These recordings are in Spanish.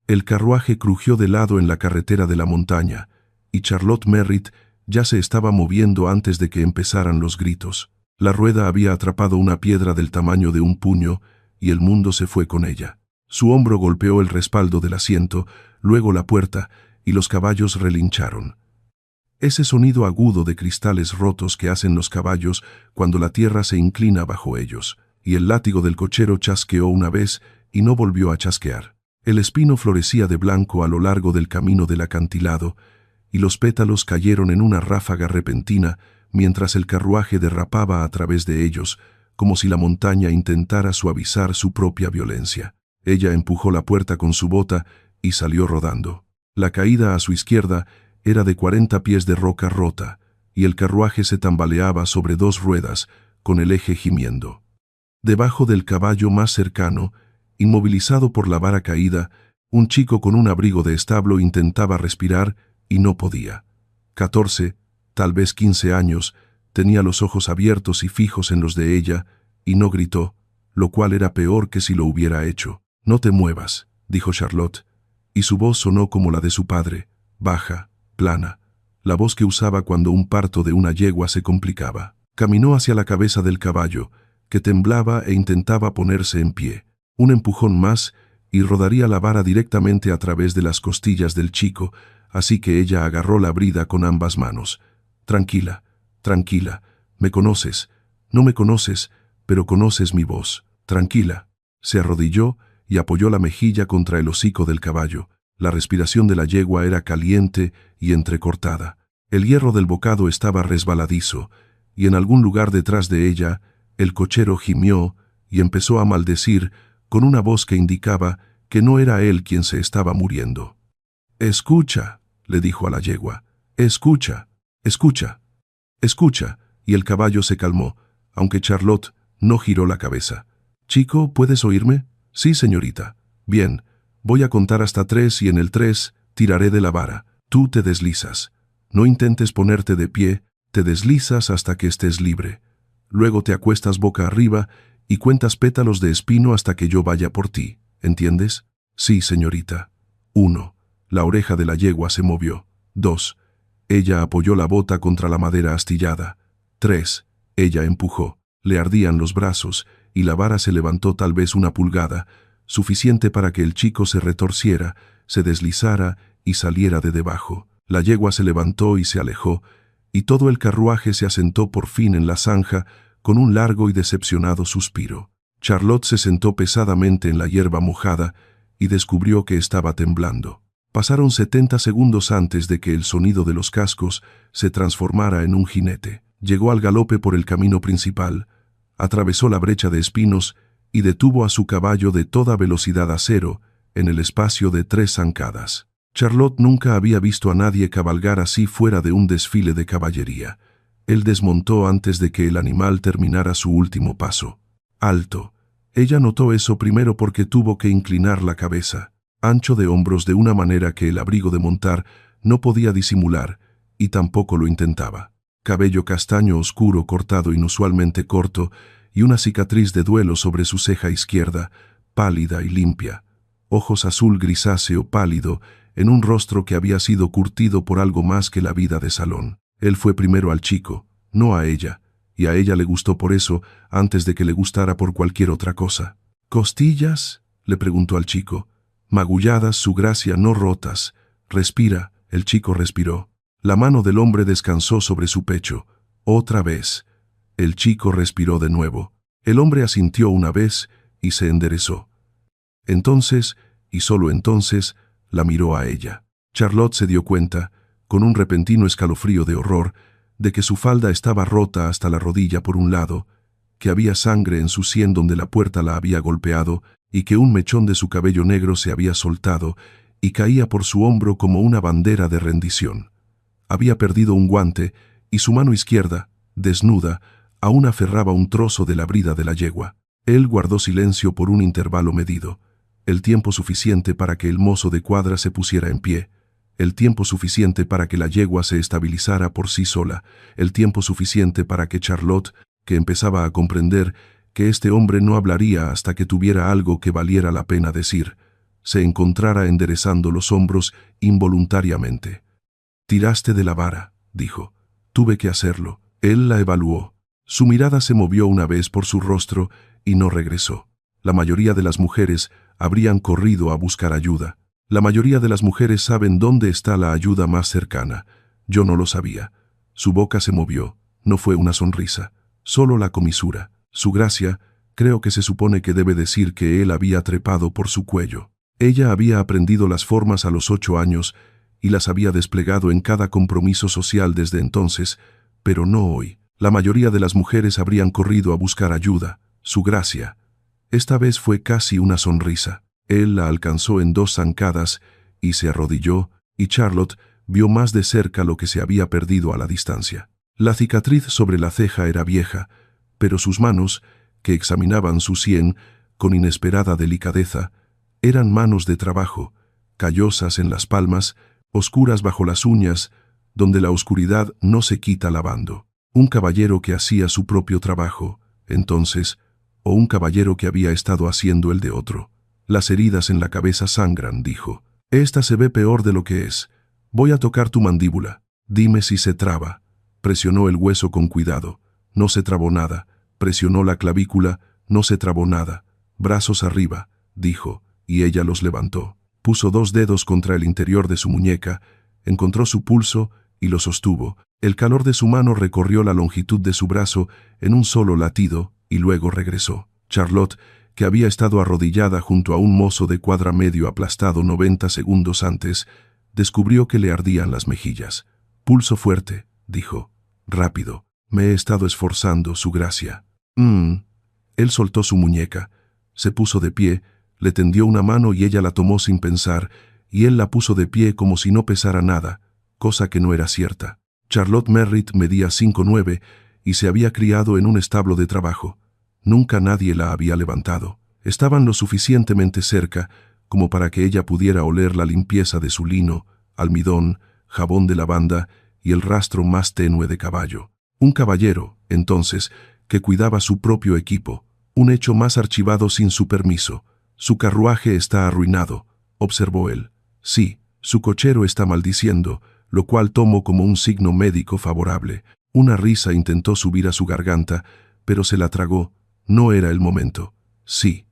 El carruaje crujió de lado en la carretera de la montaña, y Charlotte Merritt ya se estaba moviendo antes de que empezaran los gritos. La rueda había atrapado una piedra del tamaño de un puño, y el mundo se fue con ella. Su hombro golpeó el respaldo del asiento, luego la puerta, y los caballos relincharon. Ese sonido agudo de cristales rotos que hacen los caballos cuando la tierra se inclina bajo ellos, y el látigo del cochero chasqueó una vez y no volvió a chasquear. El espino florecía de blanco a lo largo del camino del acantilado, y los pétalos cayeron en una ráfaga repentina mientras el carruaje derrapaba a través de ellos, como si la montaña intentara suavizar su propia violencia. Ella empujó la puerta con su bota y salió rodando. La caída a su izquierda era de 40 pies de roca rota, y el carruaje se tambaleaba sobre dos ruedas, con el eje gimiendo. Debajo del caballo más cercano, inmovilizado por la vara caída, un chico con un abrigo de establo intentaba respirar y no podía. 14, tal vez 15 años, tenía los ojos abiertos y fijos en los de ella, y no gritó, lo cual era peor que si lo hubiera hecho. «No te muevas», dijo Charlotte, y su voz sonó como la de su padre, baja, plana, la voz que usaba cuando un parto de una yegua se complicaba. Caminó hacia la cabeza del caballo, que temblaba e intentaba ponerse en pie. Un empujón más y rodaría la vara directamente a través de las costillas del chico, así que ella agarró la brida con ambas manos. «Tranquila, tranquila, me conoces, no me conoces, pero conoces mi voz. Tranquila». Se arrodilló y apoyó la mejilla contra el hocico del caballo. La respiración de la yegua era caliente y entrecortada. El hierro del bocado estaba resbaladizo, y en algún lugar detrás de ella, el cochero gimió y empezó a maldecir con una voz que indicaba que no era él quien se estaba muriendo. «Escucha», le dijo a la yegua, «escucha, escucha, escucha», y el caballo se calmó, aunque Charlotte no giró la cabeza. «Chico, ¿puedes oírme?» «Sí, señorita». «Bien, voy a contar hasta 3 y en el 3 tiraré de la vara. Tú te deslizas. No intentes ponerte de pie, te deslizas hasta que estés libre. Luego te acuestas boca arriba y cuentas pétalos de espino hasta que yo vaya por ti. ¿Entiendes?» «Sí, señorita». 1. La oreja de la yegua se movió. 2. Ella apoyó la bota contra la madera astillada. 3. Ella empujó. Le ardían los brazos y la vara se levantó tal vez 1 pulgada, suficiente para que el chico se retorciera, se deslizara y saliera de debajo. La yegua se levantó y se alejó, y todo el carruaje se asentó por fin en la zanja con un largo y decepcionado suspiro. Charlotte se sentó pesadamente en la hierba mojada y descubrió que estaba temblando. Pasaron 70 segundos antes de que el sonido de los cascos se transformara en un jinete. Llegó al galope por el camino principal, atravesó la brecha de espinos y detuvo a su caballo de toda velocidad a 0 en el espacio de 3 zancadas. Charlotte nunca había visto a nadie cabalgar así fuera de un desfile de caballería. Él desmontó antes de que el animal terminara su último paso. Alto. Ella notó eso primero porque tuvo que inclinar la cabeza, ancho de hombros de una manera que el abrigo de montar no podía disimular, y tampoco lo intentaba. Cabello castaño oscuro cortado inusualmente corto y una cicatriz de duelo sobre su ceja izquierda, pálida y limpia. Ojos azul grisáceo pálido en un rostro que había sido curtido por algo más que la vida de salón. Él fue primero al chico, no a ella, y a ella le gustó por eso antes de que le gustara por cualquier otra cosa. «¿Costillas?», le preguntó al chico. «Magulladas, su gracia, no rotas. Respira». El chico respiró. La mano del hombre descansó sobre su pecho. Otra vez. El chico respiró de nuevo. El hombre asintió una vez y se enderezó. Entonces, y solo entonces, la miró a ella. Charlotte se dio cuenta, con un repentino escalofrío de horror, de que su falda estaba rota hasta la rodilla por un lado, que había sangre en su sien donde la puerta la había golpeado y que un mechón de su cabello negro se había soltado y caía por su hombro como una bandera de rendición. Había perdido un guante y su mano izquierda, desnuda, aún aferraba un trozo de la brida de la yegua. Él guardó silencio por un intervalo medido, el tiempo suficiente para que el mozo de cuadra se pusiera en pie, el tiempo suficiente para que la yegua se estabilizara por sí sola, el tiempo suficiente para que Charlotte, que empezaba a comprender que este hombre no hablaría hasta que tuviera algo que valiera la pena decir, se encontrara enderezando los hombros involuntariamente. «Tiraste de la vara», dijo. «Tuve que hacerlo». Él la evaluó. Su mirada se movió una vez por su rostro y no regresó. La mayoría de las mujeres habrían corrido a buscar ayuda. La mayoría de las mujeres saben dónde está la ayuda más cercana. Yo no lo sabía. Su boca se movió. No fue una sonrisa, solo la comisura. Su gracia, creo que se supone que debe decir que él había trepado por su cuello. Ella había aprendido las formas a los 8 años y las había desplegado en cada compromiso social desde entonces, pero no hoy. La mayoría de las mujeres habrían corrido a buscar ayuda, su gracia. Esta vez fue casi una sonrisa. Él la alcanzó en 2 zancadas y se arrodilló, y Charlotte vio más de cerca lo que se había perdido a la distancia. La cicatriz sobre la ceja era vieja, pero sus manos, que examinaban su sien con inesperada delicadeza, eran manos de trabajo, callosas en las palmas, oscuras bajo las uñas, donde la oscuridad no se quita lavando. Un caballero que hacía su propio trabajo, entonces, o un caballero que había estado haciendo el de otro. «Las heridas en la cabeza sangran», dijo. «Esta se ve peor de lo que es. Voy a tocar tu mandíbula. Dime si se traba». Presionó el hueso con cuidado. No se trabó nada. Presionó la clavícula. No se trabó nada. «Brazos arriba», dijo, y ella los levantó. Puso 2 dedos contra el interior de su muñeca, encontró su pulso y lo sostuvo. El calor de su mano recorrió la longitud de su brazo en un solo latido y luego regresó. Charlotte, que había estado arrodillada junto a un mozo de cuadra medio aplastado 90 segundos antes, descubrió que le ardían las mejillas. «Pulso fuerte», dijo. «Rápido. Me he estado esforzando, su gracia». Él soltó su muñeca, se puso de pie, le tendió una mano y ella la tomó sin pensar, y él la puso de pie como si no pesara nada, cosa que no era cierta. Charlotte Merritt medía 5'9" y se había criado en un establo de trabajo. Nunca nadie la había levantado. Estaban lo suficientemente cerca como para que ella pudiera oler la limpieza de su lino, almidón, jabón de lavanda y el rastro más tenue de caballo. Un caballero, entonces, que cuidaba su propio equipo, un hecho más archivado sin su permiso. «Su carruaje está arruinado», observó él. «Sí, su cochero está maldiciendo», lo cual tomó como un signo médico favorable. Una risa intentó subir a su garganta, pero se la tragó. No era el momento. «Sí».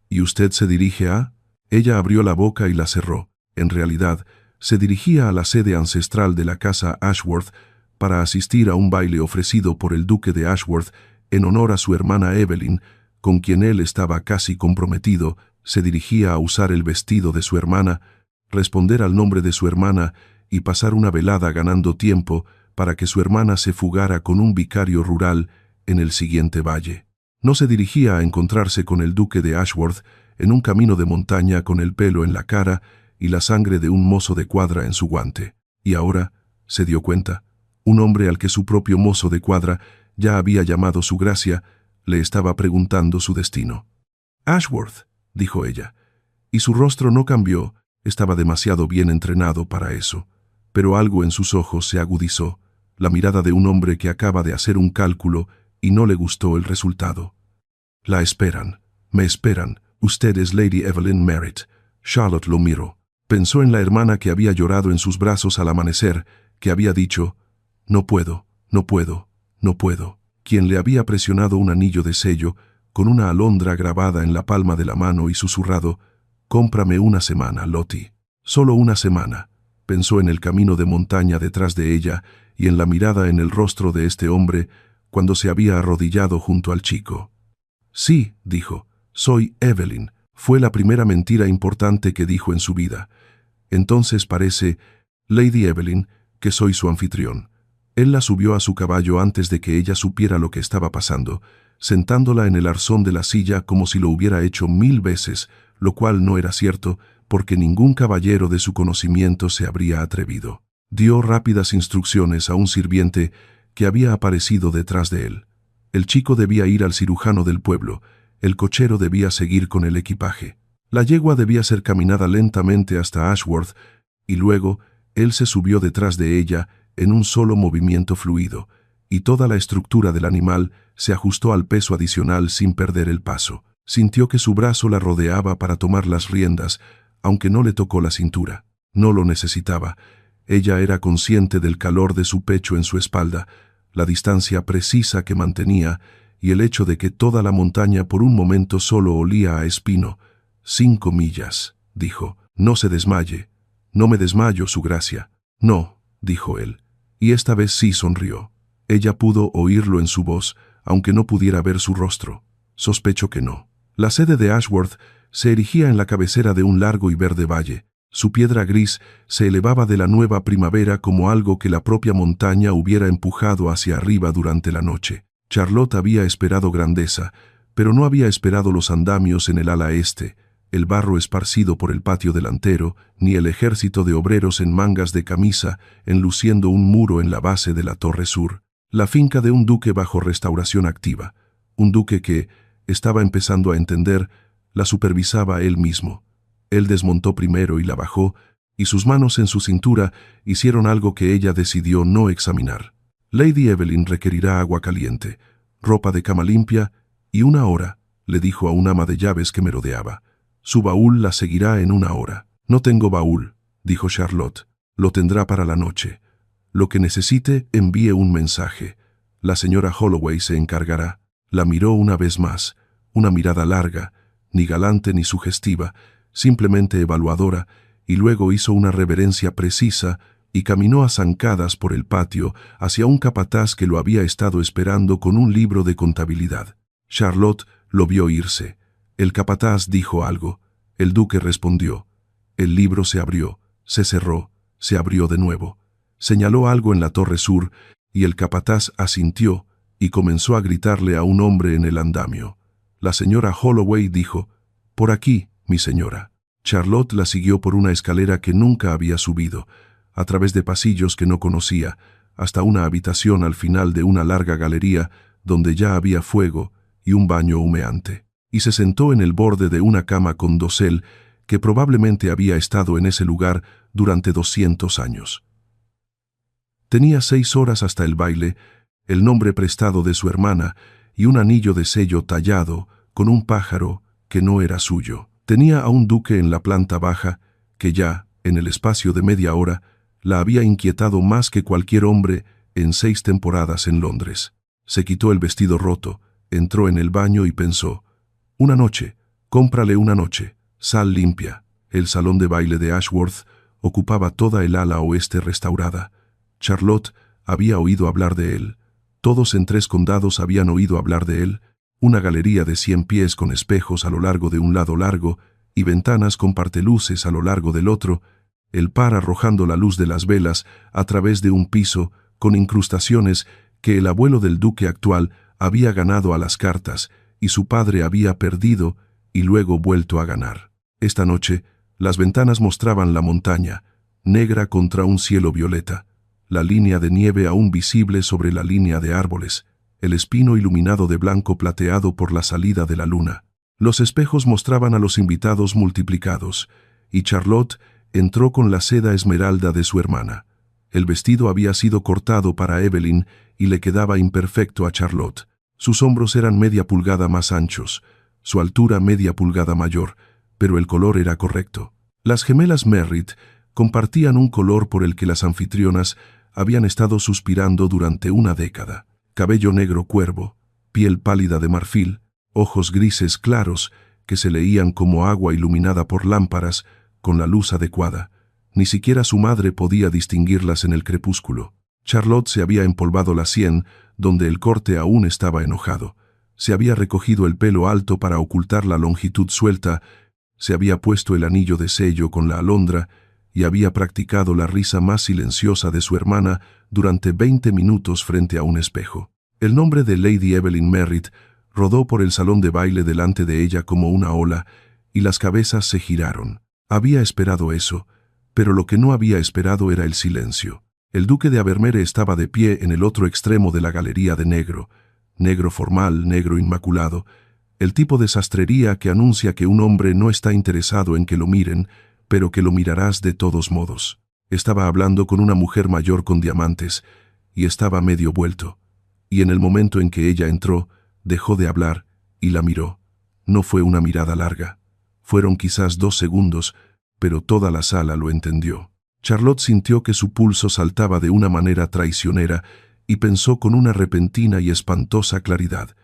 «¿Y usted se dirige a...?» Ella abrió la boca y la cerró. En realidad, se dirigía a la sede ancestral de la casa Ashworth para asistir a un baile ofrecido por el duque de Ashworth en honor a su hermana Evelyn, con quien él estaba casi comprometido. Se dirigía a usar el vestido de su hermana, responder al nombre de su hermana y pasar una velada ganando tiempo para que su hermana se fugara con un vicario rural en el siguiente valle. No se dirigía a encontrarse con el duque de Ashworth en un camino de montaña con el pelo en la cara y la sangre de un mozo de cuadra en su guante. Y ahora, se dio cuenta, un hombre al que su propio mozo de cuadra ya había llamado su gracia, le estaba preguntando su destino. «Ashworth», dijo ella, y su rostro no cambió, estaba demasiado bien entrenado para eso, pero algo en sus ojos se agudizó, la mirada de un hombre que acaba de hacer un cálculo y no le gustó el resultado. «La esperan, me esperan, usted es Lady Evelyn Merritt». Charlotte lo miró. Pensó en la hermana que había llorado en sus brazos al amanecer, que había dicho, «No puedo, no puedo, no puedo», quien le había presionado un anillo de sello con una alondra grabada en la palma de la mano y susurrado, «Cómprame una semana, Lottie». Solo una semana. Pensó en el camino de montaña detrás de ella y en la mirada en el rostro de este hombre cuando se había arrodillado junto al chico. «Sí», dijo, «soy Evelyn». Fue la primera mentira importante que dijo en su vida. «Entonces parece, Lady Evelyn, que soy su anfitrión». Él la subió a su caballo antes de que ella supiera lo que estaba pasando, sentándola en el arzón de la silla como si lo hubiera hecho 1000 veces, lo cual no era cierto, porque ningún caballero de su conocimiento se habría atrevido. Dio rápidas instrucciones a un sirviente que había aparecido detrás de él. El chico debía ir al cirujano del pueblo, el cochero debía seguir con el equipaje. La yegua debía ser caminada lentamente hasta Ashworth, y luego él se subió detrás de ella en un solo movimiento fluido, y toda la estructura del animal se ajustó al peso adicional sin perder el paso. Sintió que su brazo la rodeaba para tomar las riendas, aunque no le tocó la cintura. No lo necesitaba. Ella era consciente del calor de su pecho en su espalda, la distancia precisa que mantenía y el hecho de que toda la montaña por un momento solo olía a espino. 5 millas, dijo. No se desmaye. No me desmayo, su gracia. No, dijo él. Y esta vez sí sonrió. Ella pudo oírlo en su voz, aunque no pudiera ver su rostro. Sospecho que no. La sede de Ashworth se erigía en la cabecera de un largo y verde valle. Su piedra gris se elevaba de la nueva primavera como algo que la propia montaña hubiera empujado hacia arriba durante la noche. Charlotte había esperado grandeza, pero no había esperado los andamios en el ala este, el barro esparcido por el patio delantero, ni el ejército de obreros en mangas de camisa enluciendo un muro en la base de la torre sur. La finca de un duque bajo restauración activa. Un duque que, estaba empezando a entender, la supervisaba él mismo. Él desmontó primero y la bajó, y sus manos en su cintura hicieron algo que ella decidió no examinar. Lady Evelyn requerirá agua caliente, ropa de cama limpia y 1 hora, le dijo a un ama de llaves que merodeaba. Su baúl la seguirá en 1 hora. No tengo baúl, dijo Charlotte. Lo tendrá para la noche. Lo que necesite, envíe un mensaje. La señora Holloway se encargará. La miró una vez más, una mirada larga, ni galante ni sugestiva, simplemente evaluadora, y luego hizo una reverencia precisa y caminó a zancadas por el patio hacia un capataz que lo había estado esperando con un libro de contabilidad. Charlotte lo vio irse. El capataz dijo algo. El duque respondió. El libro se abrió, se cerró, se abrió de nuevo. Señaló algo en la torre sur y el capataz asintió y comenzó a gritarle a un hombre en el andamio. La señora Holloway dijo, «Por aquí, mi señora». Charlotte la siguió por una escalera que nunca había subido, a través de pasillos que no conocía, hasta una habitación al final de una larga galería donde ya había fuego y un baño humeante, y se sentó en el borde de una cama con dosel que probablemente había estado en ese lugar durante 200 años. Tenía 6 horas hasta el baile, el nombre prestado de su hermana y un anillo de sello tallado con un pájaro que no era suyo. Tenía a un duque en la planta baja que ya, en el espacio de media hora, la había inquietado más que cualquier hombre en 6 temporadas en Londres. Se quitó el vestido roto, entró en el baño y pensó, «Una noche, cómprale una noche, sal limpia». El salón de baile de Ashworth ocupaba toda el ala oeste restaurada. Charlotte había oído hablar de él. Todos en 3 condados habían oído hablar de él. Una galería de 100 pies con espejos a lo largo de un lado largo y ventanas con parteluces a lo largo del otro, el par arrojando la luz de las velas a través de un piso con incrustaciones que el abuelo del duque actual había ganado a las cartas y su padre había perdido y luego vuelto a ganar. Esta noche, las ventanas mostraban la montaña, negra contra un cielo violeta, la línea de nieve aún visible sobre la línea de árboles, el espino iluminado de blanco plateado por la salida de la luna. Los espejos mostraban a los invitados multiplicados, y Charlotte entró con la seda esmeralda de su hermana. El vestido había sido cortado para Evelyn y le quedaba imperfecto a Charlotte. Sus hombros eran media pulgada más anchos, su altura media pulgada mayor, pero el color era correcto. Las gemelas Merritt compartían un color por el que las anfitrionas habían estado suspirando durante una década. Cabello negro cuervo, piel pálida de marfil, ojos grises claros que se leían como agua iluminada por lámparas con la luz adecuada. Ni siquiera su madre podía distinguirlas en el crepúsculo. Charlotte se había empolvado la sien, donde el corte aún estaba enojado. Se había recogido el pelo alto para ocultar la longitud suelta, se había puesto el anillo de sello con la alondra y había practicado la risa más silenciosa de su hermana durante 20 minutos frente a un espejo. El nombre de Lady Evelyn Merritt rodó por el salón de baile delante de ella como una ola, y las cabezas se giraron. Había esperado eso, pero lo que no había esperado era el silencio. El duque de Abermere estaba de pie en el otro extremo de la galería de negro, negro formal, negro inmaculado, el tipo de sastrería que anuncia que un hombre no está interesado en que lo miren, pero que lo mirarás de todos modos. Estaba hablando con una mujer mayor con diamantes, y estaba medio vuelto, y en el momento en que ella entró, dejó de hablar y la miró. No fue una mirada larga. Fueron quizás 2 segundos, pero toda la sala lo entendió. Charlotte sintió que su pulso saltaba de una manera traicionera y pensó con una repentina y espantosa claridad: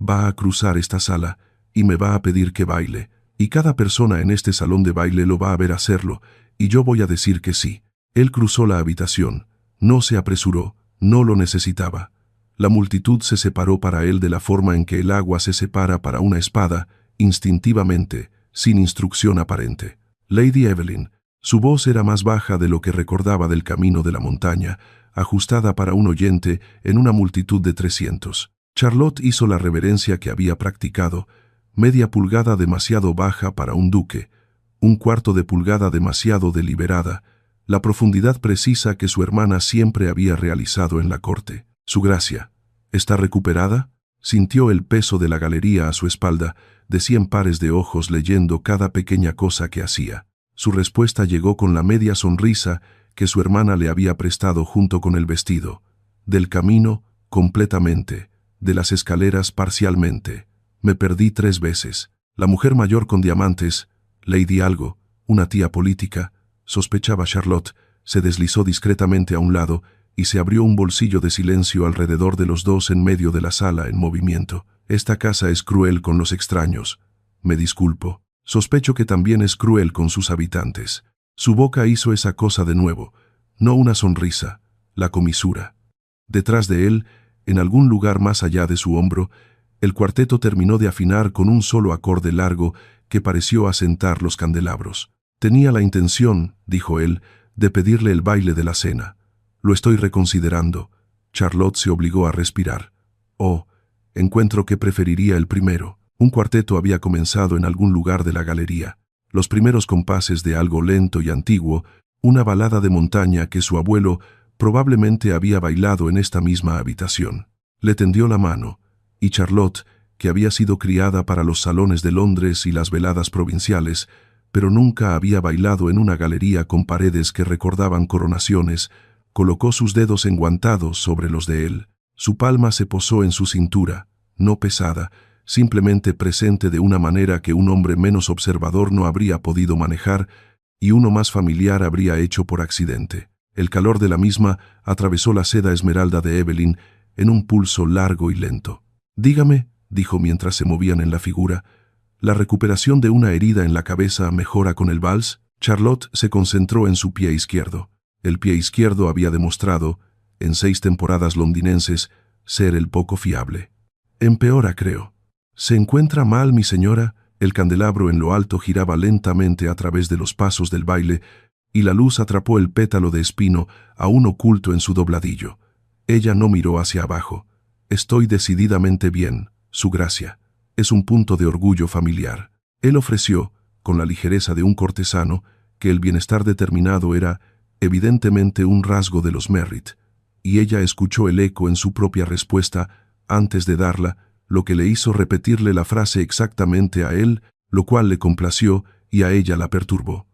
va a cruzar esta sala y me va a pedir que baile, y cada persona en este salón de baile lo va a ver hacerlo, y yo voy a decir que sí. Él cruzó la habitación. No se apresuró, no lo necesitaba. La multitud se separó para él de la forma en que el agua se separa para una espada, instintivamente, sin instrucción aparente. Lady Evelyn. Su voz era más baja de lo que recordaba del camino de la montaña, ajustada para un oyente en una multitud de 300. Charlotte hizo la reverencia que había practicado, media pulgada demasiado baja para un duque, un cuarto de pulgada demasiado deliberada, la profundidad precisa que su hermana siempre había realizado en la corte. Su gracia. ¿Está recuperada? Sintió el peso de la galería a su espalda, de 100 pares de ojos leyendo cada pequeña cosa que hacía. Su respuesta llegó con la media sonrisa que su hermana le había prestado junto con el vestido. Del camino, completamente. De las escaleras, parcialmente. Me perdí 3 veces. La mujer mayor con diamantes, Lady algo, una tía política, sospechaba Charlotte, se deslizó discretamente a un lado y se abrió un bolsillo de silencio alrededor de los dos en medio de la sala en movimiento. Esta casa es cruel con los extraños. Me disculpo. Sospecho que también es cruel con sus habitantes. Su boca hizo esa cosa de nuevo, no una sonrisa, la comisura. Detrás de él, en algún lugar más allá de su hombro, el cuarteto terminó de afinar con un solo acorde largo que pareció asentar los candelabros. Tenía la intención, dijo él, de pedirle el baile de la cena. Lo estoy reconsiderando. Charlotte se obligó a respirar. Oh, encuentro que preferiría el primero. Un cuarteto había comenzado en algún lugar de la galería. Los primeros compases de algo lento y antiguo, una balada de montaña que su abuelo probablemente había bailado en esta misma habitación. Le tendió la mano, y Charlotte, que había sido criada para los salones de Londres y las veladas provinciales, pero nunca había bailado en una galería con paredes que recordaban coronaciones, colocó sus dedos enguantados sobre los de él. Su palma se posó en su cintura, no pesada, simplemente presente de una manera que un hombre menos observador no habría podido manejar y uno más familiar habría hecho por accidente. El calor de la misma atravesó la seda esmeralda de Evelyn en un pulso largo y lento. «Dígame», dijo mientras se movían en la figura, «¿la recuperación de una herida en la cabeza mejora con el vals?» Charlotte se concentró en su pie izquierdo. El pie izquierdo había demostrado, en 6 temporadas londinenses, ser el poco fiable. «Empeora, creo». «¿Se encuentra mal, mi señora?» El candelabro en lo alto giraba lentamente a través de los pasos del baile y la luz atrapó el pétalo de espino aún oculto en su dobladillo. Ella no miró hacia abajo. «Estoy decididamente bien, su gracia. Es un punto de orgullo familiar». Él ofreció, con la ligereza de un cortesano, que el bienestar determinado era, evidentemente, un rasgo de los Merritt, y ella escuchó el eco en su propia respuesta antes de darla, lo que le hizo repetirle la frase exactamente a él, lo cual le complació y a ella la perturbó.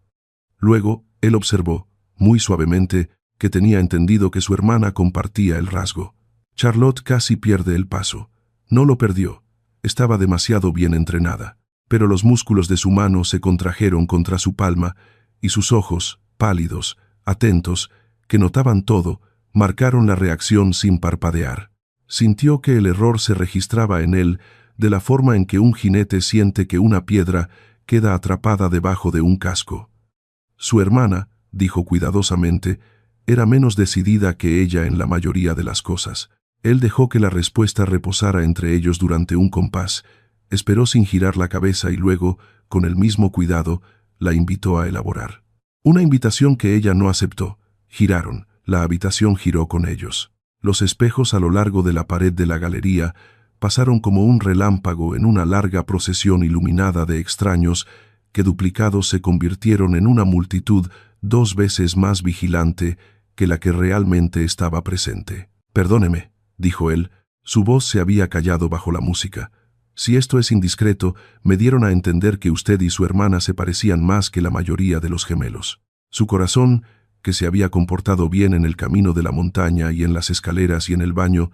Luego, él observó, muy suavemente, que tenía entendido que su hermana compartía el rasgo. Charlotte casi pierde el paso. No lo perdió. Estaba demasiado bien entrenada. Pero los músculos de su mano se contrajeron contra su palma y sus ojos, pálidos, atentos, que notaban todo, marcaron la reacción sin parpadear. Sintió que el error se registraba en él de la forma en que un jinete siente que una piedra queda atrapada debajo de un casco. Su hermana, dijo cuidadosamente, era menos decidida que ella en la mayoría de las cosas. Él dejó que la respuesta reposara entre ellos durante un compás, esperó sin girar la cabeza y luego, con el mismo cuidado, la invitó a elaborar. Una invitación que ella no aceptó. Giraron, la habitación giró con ellos. Los espejos a lo largo de la pared de la galería pasaron como un relámpago en una larga procesión iluminada de extraños que duplicados se convirtieron en una multitud 2 veces más vigilante que la que realmente estaba presente. «Perdóneme», dijo él, su voz se había callado bajo la música. «Si esto es indiscreto, me dieron a entender que usted y su hermana se parecían más que la mayoría de los gemelos». Su corazón, que se había comportado bien en el camino de la montaña y en las escaleras y en el baño,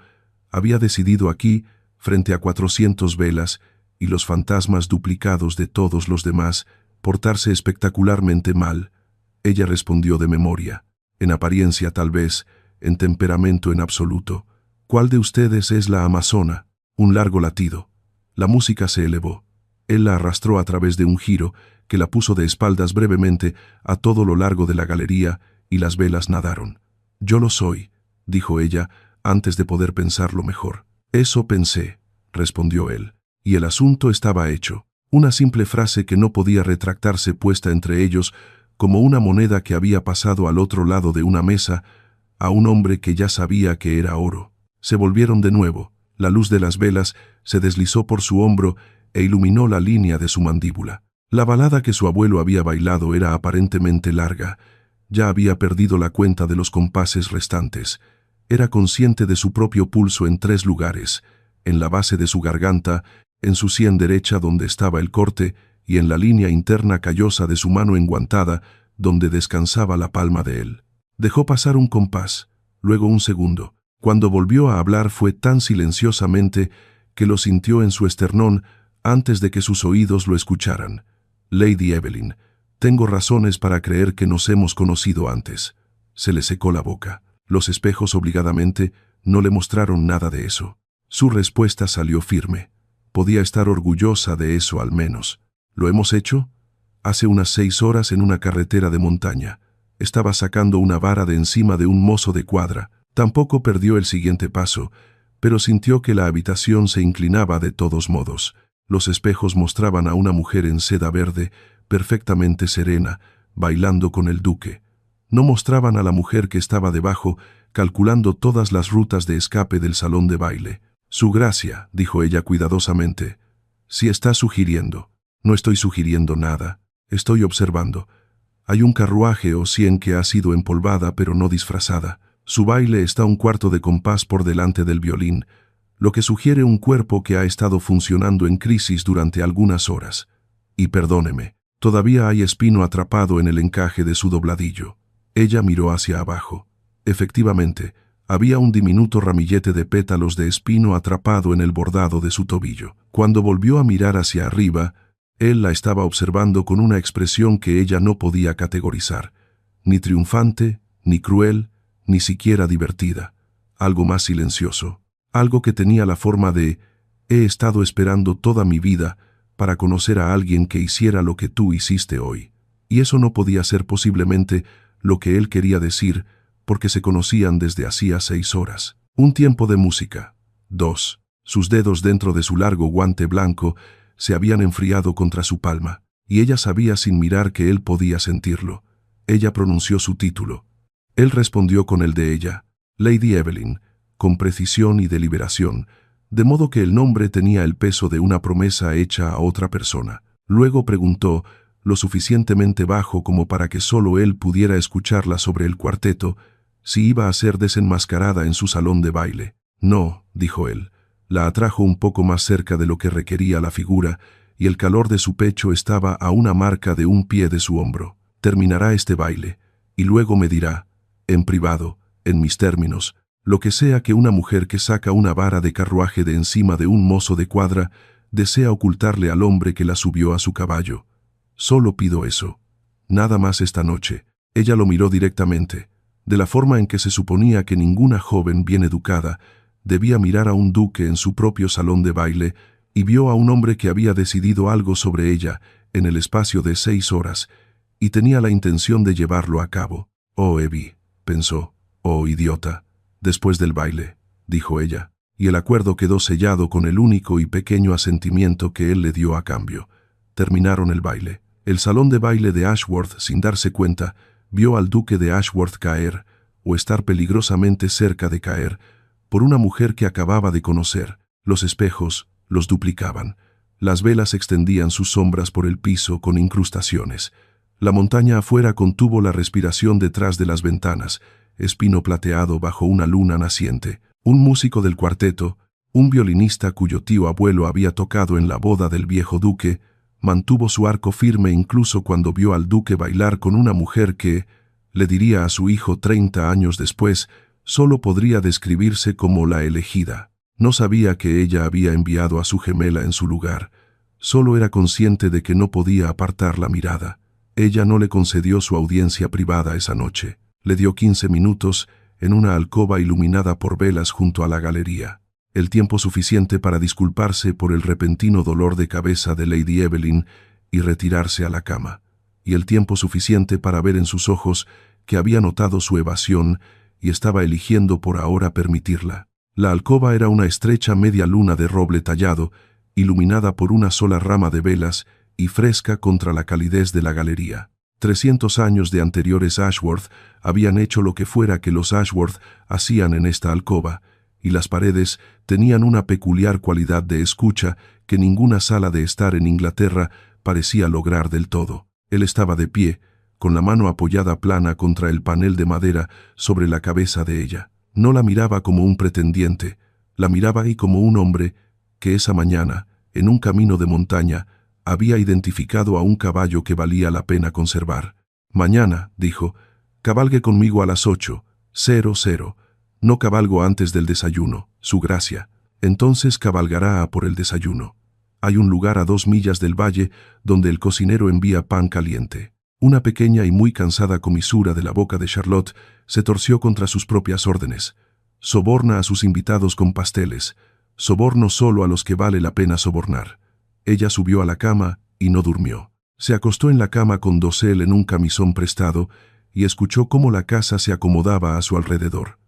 había decidido aquí, frente a 400 velas, y los fantasmas duplicados de todos los demás portarse espectacularmente mal. Ella respondió de memoria, en apariencia tal vez, en temperamento en absoluto. ¿Cuál de ustedes es la amazona? Un largo latido. La música se elevó. Él la arrastró a través de un giro que la puso de espaldas brevemente a todo lo largo de la galería y las velas nadaron. «Yo lo soy», dijo ella, antes de poder pensarlo mejor. «Eso pensé», respondió él, y el asunto estaba hecho. Una simple frase que no podía retractarse puesta entre ellos como una moneda que había pasado al otro lado de una mesa a un hombre que ya sabía que era oro. Se volvieron de nuevo. La luz de las velas se deslizó por su hombro e iluminó la línea de su mandíbula. La balada que su abuelo había bailado era aparentemente larga. Ya había perdido la cuenta de los compases restantes. Era consciente de su propio pulso en 3 lugares: en la base de su garganta, en su sien derecha donde estaba el corte y en la línea interna callosa de su mano enguantada donde descansaba la palma de él. Dejó pasar un compás, luego un segundo. Cuando volvió a hablar fue tan silenciosamente que lo sintió en su esternón antes de que sus oídos lo escucharan. «Lady Evelyn, tengo razones para creer que nos hemos conocido antes». Se le secó la boca. Los espejos obligadamente no le mostraron nada de eso. Su respuesta salió firme. Podía estar orgullosa de eso al menos. «¿Lo hemos hecho?» «Hace unas 6 horas en una carretera de montaña. Estaba sacando una vara de encima de un mozo de cuadra». Tampoco perdió el siguiente paso, pero sintió que la habitación se inclinaba de todos modos. Los espejos mostraban a una mujer en seda verde, perfectamente serena, bailando con el duque. No mostraban a la mujer que estaba debajo, calculando todas las rutas de escape del salón de baile. «Su gracia», dijo ella cuidadosamente. «Si está sugiriendo». «No estoy sugiriendo nada. Estoy observando. Hay un carruaje o sien que ha sido empolvada pero no disfrazada. Su baile está un cuarto de compás por delante del violín, lo que sugiere un cuerpo que ha estado funcionando en crisis durante algunas horas. Y perdóneme, todavía hay espino atrapado en el encaje de su dobladillo». Ella miró hacia abajo. Efectivamente, había un diminuto ramillete de pétalos de espino atrapado en el bordado de su tobillo. Cuando volvió a mirar hacia arriba, él la estaba observando con una expresión que ella no podía categorizar, ni triunfante, ni cruel, ni siquiera divertida. Algo más silencioso, algo que tenía la forma de: «He estado esperando toda mi vida para conocer a alguien que hiciera lo que tú hiciste hoy». Y eso no podía ser posiblemente lo que él quería decir, porque se conocían desde hacía 6 horas. Un tiempo de música. 2. Sus dedos dentro de su largo guante blanco se habían enfriado contra su palma, y ella sabía sin mirar que él podía sentirlo. Ella pronunció su título. Él respondió con el de ella, «Lady Evelyn», con precisión y deliberación, de modo que el nombre tenía el peso de una promesa hecha a otra persona. Luego preguntó, lo suficientemente bajo como para que solo él pudiera escucharla sobre el cuarteto, si iba a ser desenmascarada en su salón de baile. «No», dijo él. La atrajo un poco más cerca de lo que requería la figura, y el calor de su pecho estaba a una marca de un pie de su hombro. «Terminará este baile, y luego me dirá, en privado, en mis términos, lo que sea que una mujer que saca una vara de carruaje de encima de un mozo de cuadra desea ocultarle al hombre que la subió a su caballo. Solo pido eso. Nada más esta noche». Ella lo miró directamente, de la forma en que se suponía que ninguna joven bien educada debía mirar a un duque en su propio salón de baile, y vio a un hombre que había decidido algo sobre ella en el espacio de 6 horas, y tenía la intención de llevarlo a cabo. «Oh, Evie», pensó, «oh, idiota». «Después del baile», dijo ella, y el acuerdo quedó sellado con el único y pequeño asentimiento que él le dio a cambio. Terminaron el baile. El salón de baile de Ashworth, sin darse cuenta, vio al duque de Ashworth caer, o estar peligrosamente cerca de caer, por una mujer que acababa de conocer. Los espejos los duplicaban. Las velas extendían sus sombras por el piso con incrustaciones. La montaña afuera contuvo la respiración detrás de las ventanas, espino plateado bajo una luna naciente. Un músico del cuarteto, un violinista cuyo tío abuelo había tocado en la boda del viejo duque, mantuvo su arco firme incluso cuando vio al duque bailar con una mujer que, le diría a su hijo 30 años después, solo podría describirse como la elegida. No sabía que ella había enviado a su gemela en su lugar. Solo era consciente de que no podía apartar la mirada. Ella no le concedió su audiencia privada esa noche. Le dio 15 minutos en una alcoba iluminada por velas junto a la galería. El tiempo suficiente para disculparse por el repentino dolor de cabeza de Lady Evelyn y retirarse a la cama. Y el tiempo suficiente para ver en sus ojos que había notado su evasión y estaba eligiendo por ahora permitirla. La alcoba era una estrecha media luna de roble tallado, iluminada por una sola rama de velas y fresca contra la calidez de la galería. 300 años de anteriores Ashworth habían hecho lo que fuera que los Ashworth hacían en esta alcoba, y las paredes tenían una peculiar cualidad de escucha que ninguna sala de estar en Inglaterra parecía lograr del todo. Él estaba de pie, con la mano apoyada plana contra el panel de madera sobre la cabeza de ella. No la miraba como un pretendiente, la miraba ahí como un hombre que esa mañana, en un camino de montaña, había identificado a un caballo que valía la pena conservar. «Mañana», dijo, «cabalgue conmigo a las 8:00. No cabalgo antes del desayuno, su gracia. Entonces cabalgará a por el desayuno. Hay un lugar a 2 millas del valle donde el cocinero envía pan caliente». Una pequeña y muy cansada comisura de la boca de Charlotte se torció contra sus propias órdenes. Soborna a sus invitados con pasteles. Soborno solo a los que vale la pena sobornar. Ella subió a la cama y no durmió. Se acostó en la cama con dosel en un camisón prestado y escuchó cómo la casa se acomodaba a su alrededor.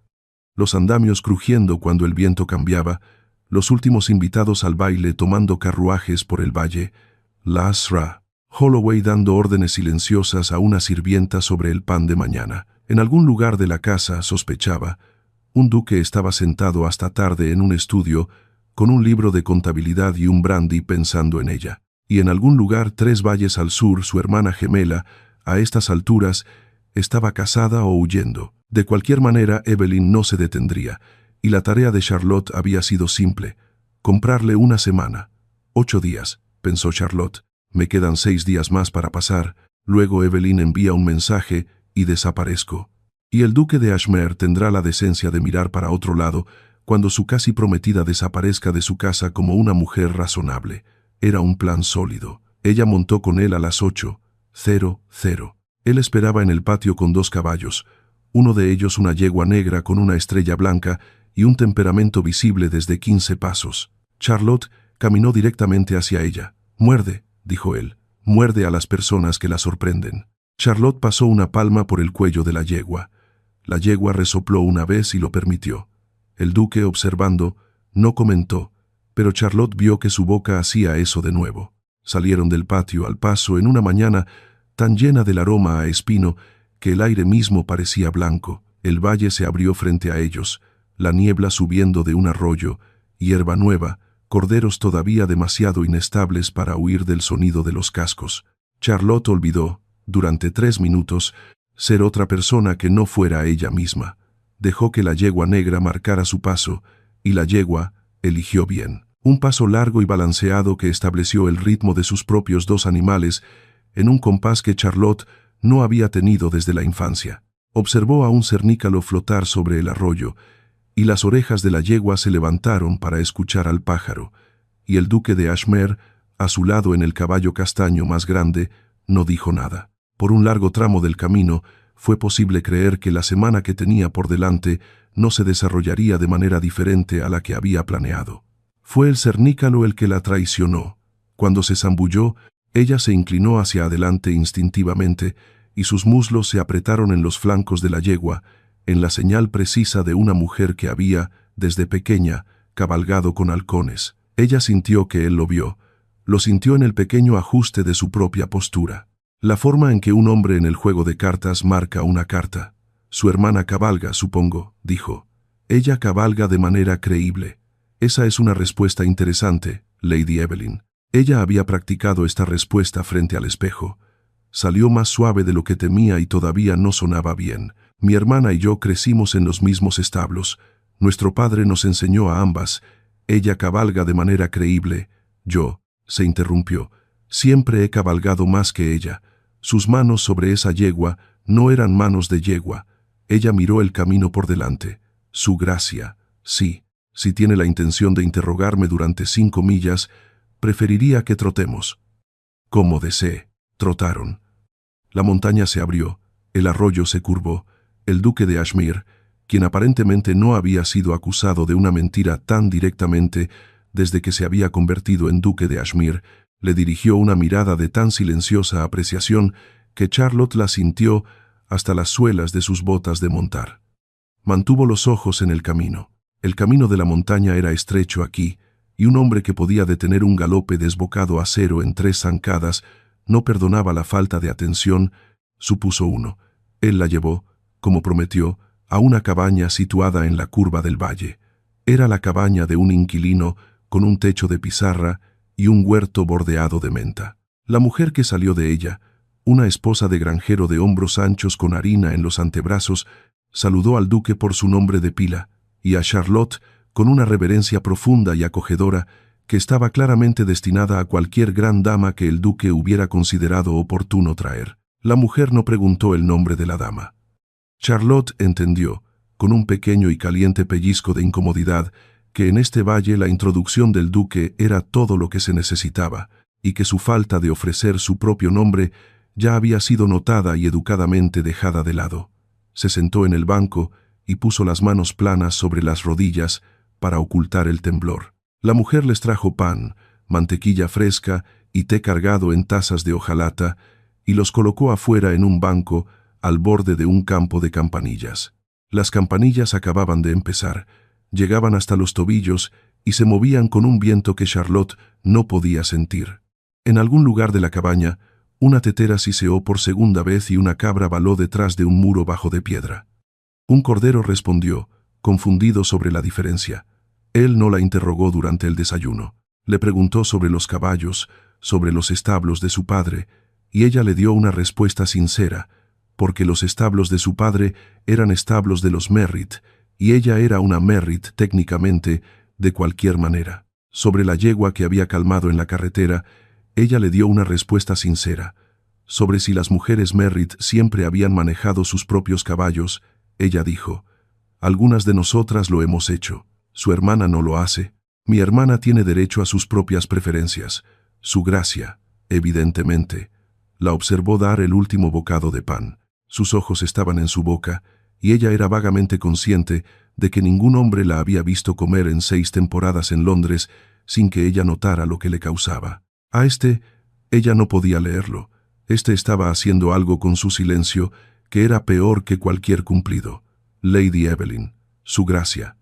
Los andamios crujiendo cuando el viento cambiaba, los últimos invitados al baile tomando carruajes por el valle, la Asra, Holloway dando órdenes silenciosas a una sirvienta sobre el pan de mañana. En algún lugar de la casa, sospechaba, un duque estaba sentado hasta tarde en un estudio con un libro de contabilidad y un brandy pensando en ella. Y en algún lugar 3 valles al sur, su hermana gemela, a estas alturas, estaba casada o huyendo. De cualquier manera, Evelyn no se detendría, y la tarea de Charlotte había sido simple: comprarle una semana. 8 días, pensó Charlotte. Me quedan 6 días más para pasar, luego Evelyn envía un mensaje y desaparezco. Y el duque de Ashmere tendrá la decencia de mirar para otro lado cuando su casi prometida desaparezca de su casa como una mujer razonable. Era un plan sólido. Ella montó con él a las 8:00. Él esperaba en el patio con 2 caballos, uno de ellos una yegua negra con una estrella blanca y un temperamento visible desde 15 pasos. Charlotte caminó directamente hacia ella. «Muerde», dijo él, «muerde a las personas que la sorprenden». Charlotte pasó una palma por el cuello de la yegua. La yegua resopló una vez y lo permitió. El duque, observando, no comentó, pero Charlotte vio que su boca hacía eso de nuevo. Salieron del patio al paso en una mañana tan llena del aroma a espino que el aire mismo parecía blanco. El valle se abrió frente a ellos, la niebla subiendo de un arroyo, hierba nueva, corderos todavía demasiado inestables para huir del sonido de los cascos. Charlotte olvidó, durante 3 minutos, ser otra persona que no fuera ella misma. Dejó que la yegua negra marcara su paso, y la yegua eligió bien. Un paso largo y balanceado que estableció el ritmo de sus propios 2 animales en un compás que Charlotte no había tenido desde la infancia. Observó a un cernícalo flotar sobre el arroyo, y las orejas de la yegua se levantaron para escuchar al pájaro, y el duque de Ashmere, a su lado en el caballo castaño más grande, no dijo nada. Por un largo tramo del camino, fue posible creer que la semana que tenía por delante no se desarrollaría de manera diferente a la que había planeado. Fue el cernícalo el que la traicionó. Cuando se zambulló, ella se inclinó hacia adelante instintivamente, y sus muslos se apretaron en los flancos de la yegua, en la señal precisa de una mujer que había, desde pequeña, cabalgado con halcones. Ella sintió que él lo vio. Lo sintió en el pequeño ajuste de su propia postura. La forma en que un hombre en el juego de cartas marca una carta. «Su hermana cabalga, supongo», dijo. «Ella cabalga de manera creíble». Esa es una respuesta interesante, Lady Evelyn. Ella había practicado esta respuesta frente al espejo. Salió más suave de lo que temía y todavía no sonaba bien. «Mi hermana y yo crecimos en los mismos establos. Nuestro padre nos enseñó a ambas. Ella cabalga de manera creíble. Yo», se interrumpió, «siempre he cabalgado más que ella». Sus manos sobre esa yegua no eran manos de yegua. Ella miró el camino por delante. Su gracia, sí. Si tiene la intención de interrogarme durante 5 millas, Preferiría que trotemos. Como desee. Trotaron. La montaña se abrió, el arroyo se curvó, el duque de Ashmere, quien aparentemente no había sido acusado de una mentira tan directamente desde que se había convertido en duque de Ashmere, le dirigió una mirada de tan silenciosa apreciación que Charlotte la sintió hasta las suelas de sus botas de montar. Mantuvo los ojos en el camino. El camino de la montaña era estrecho aquí, y un hombre que podía detener un galope desbocado a cero en 3 zancadas no perdonaba la falta de atención, supuso uno. Él la llevó, como prometió, a una cabaña situada en la curva del valle. Era la cabaña de un inquilino con un techo de pizarra y un huerto bordeado de menta. La mujer que salió de ella, una esposa de granjero de hombros anchos con harina en los antebrazos, saludó al duque por su nombre de pila, y a Charlotte con una reverencia profunda y acogedora que estaba claramente destinada a cualquier gran dama que el duque hubiera considerado oportuno traer. La mujer no preguntó el nombre de la dama. Charlotte entendió, con un pequeño y caliente pellizco de incomodidad, que en este valle la introducción del duque era todo lo que se necesitaba, y que su falta de ofrecer su propio nombre ya había sido notada y educadamente dejada de lado. Se sentó en el banco y puso las manos planas sobre las rodillas para ocultar el temblor. La mujer les trajo pan, mantequilla fresca y té cargado en tazas de hojalata, y los colocó afuera en un banco al borde de un campo de campanillas. Las campanillas acababan de empezar, llegaban hasta los tobillos y se movían con un viento que Charlotte no podía sentir. En algún lugar de la cabaña, una tetera siseó por segunda vez y una cabra baló detrás de un muro bajo de piedra. Un cordero respondió, confundido sobre la diferencia. Él no la interrogó durante el desayuno. Le preguntó sobre los caballos, sobre los establos de su padre, y ella le dio una respuesta sincera, porque los establos de su padre eran establos de los Merritt, y ella era una Merritt técnicamente, de cualquier manera. Sobre la yegua que había calmado en la carretera, ella le dio una respuesta sincera. Sobre si las mujeres Merritt siempre habían manejado sus propios caballos, ella dijo, «Algunas de nosotras lo hemos hecho. Su hermana no lo hace. Mi hermana tiene derecho a sus propias preferencias. Su gracia, evidentemente». La observó dar el último bocado de pan. Sus ojos estaban en su boca, y ella era vagamente consciente de que ningún hombre la había visto comer en 6 temporadas en Londres sin que ella notara lo que le causaba. A ella no podía leerlo. Estaba haciendo algo con su silencio que era peor que cualquier cumplido. Lady Evelyn, su gracia.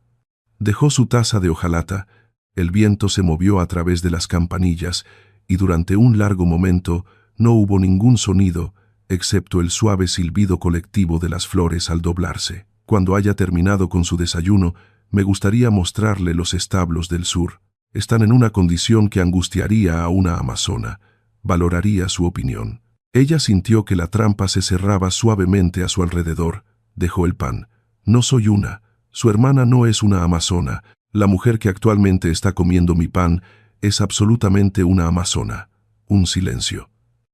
Dejó su taza de hojalata, el viento se movió a través de las campanillas, y durante un largo momento no hubo ningún sonido, excepto el suave silbido colectivo de las flores al doblarse. Cuando haya terminado con su desayuno, me gustaría mostrarle los establos del sur. Están en una condición que angustiaría a una amazona. Valoraría su opinión. Ella sintió que la trampa se cerraba suavemente a su alrededor. Dejó el pan. No soy una. Su hermana no es una amazona. La mujer que actualmente está comiendo mi pan es absolutamente una amazona. Un silencio.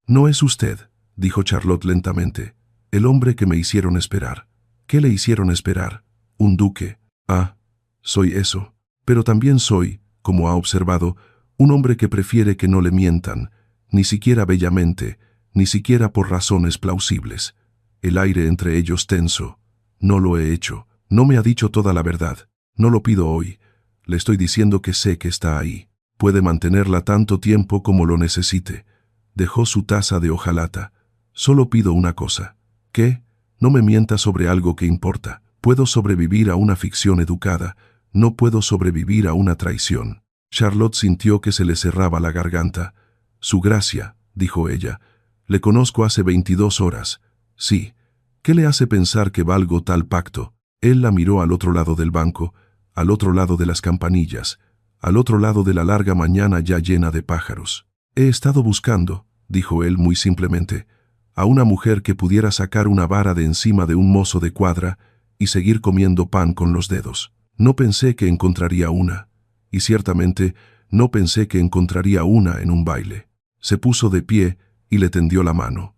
«No es usted», dijo Charlotte lentamente, «el hombre que me hicieron esperar». «¿Qué le hicieron esperar?» «Un duque». «Ah, soy eso. Pero también soy, como ha observado, un hombre que prefiere que no le mientan, ni siquiera bellamente, ni siquiera por razones plausibles». El aire entre ellos tenso. «No lo he hecho. No me ha dicho toda la verdad. No lo pido hoy. Le estoy diciendo que sé que está ahí. Puede mantenerla tanto tiempo como lo necesite». Dejó su taza de hojalata. «Solo pido una cosa». «¿Qué? No me mienta sobre algo que importa. Puedo sobrevivir a una ficción educada. No puedo sobrevivir a una traición». Charlotte sintió que se le cerraba la garganta. «Su gracia», dijo ella. «Le conozco hace 22 horas. Sí. ¿Qué le hace pensar que valgo tal pacto?» Él la miró al otro lado del banco, al otro lado de las campanillas, al otro lado de la larga mañana ya llena de pájaros. «He estado buscando», dijo él muy simplemente, «a una mujer que pudiera sacar una vara de encima de un mozo de cuadra y seguir comiendo pan con los dedos. No pensé que encontraría una, y ciertamente no pensé que encontraría una en un baile». Se puso de pie y le tendió la mano.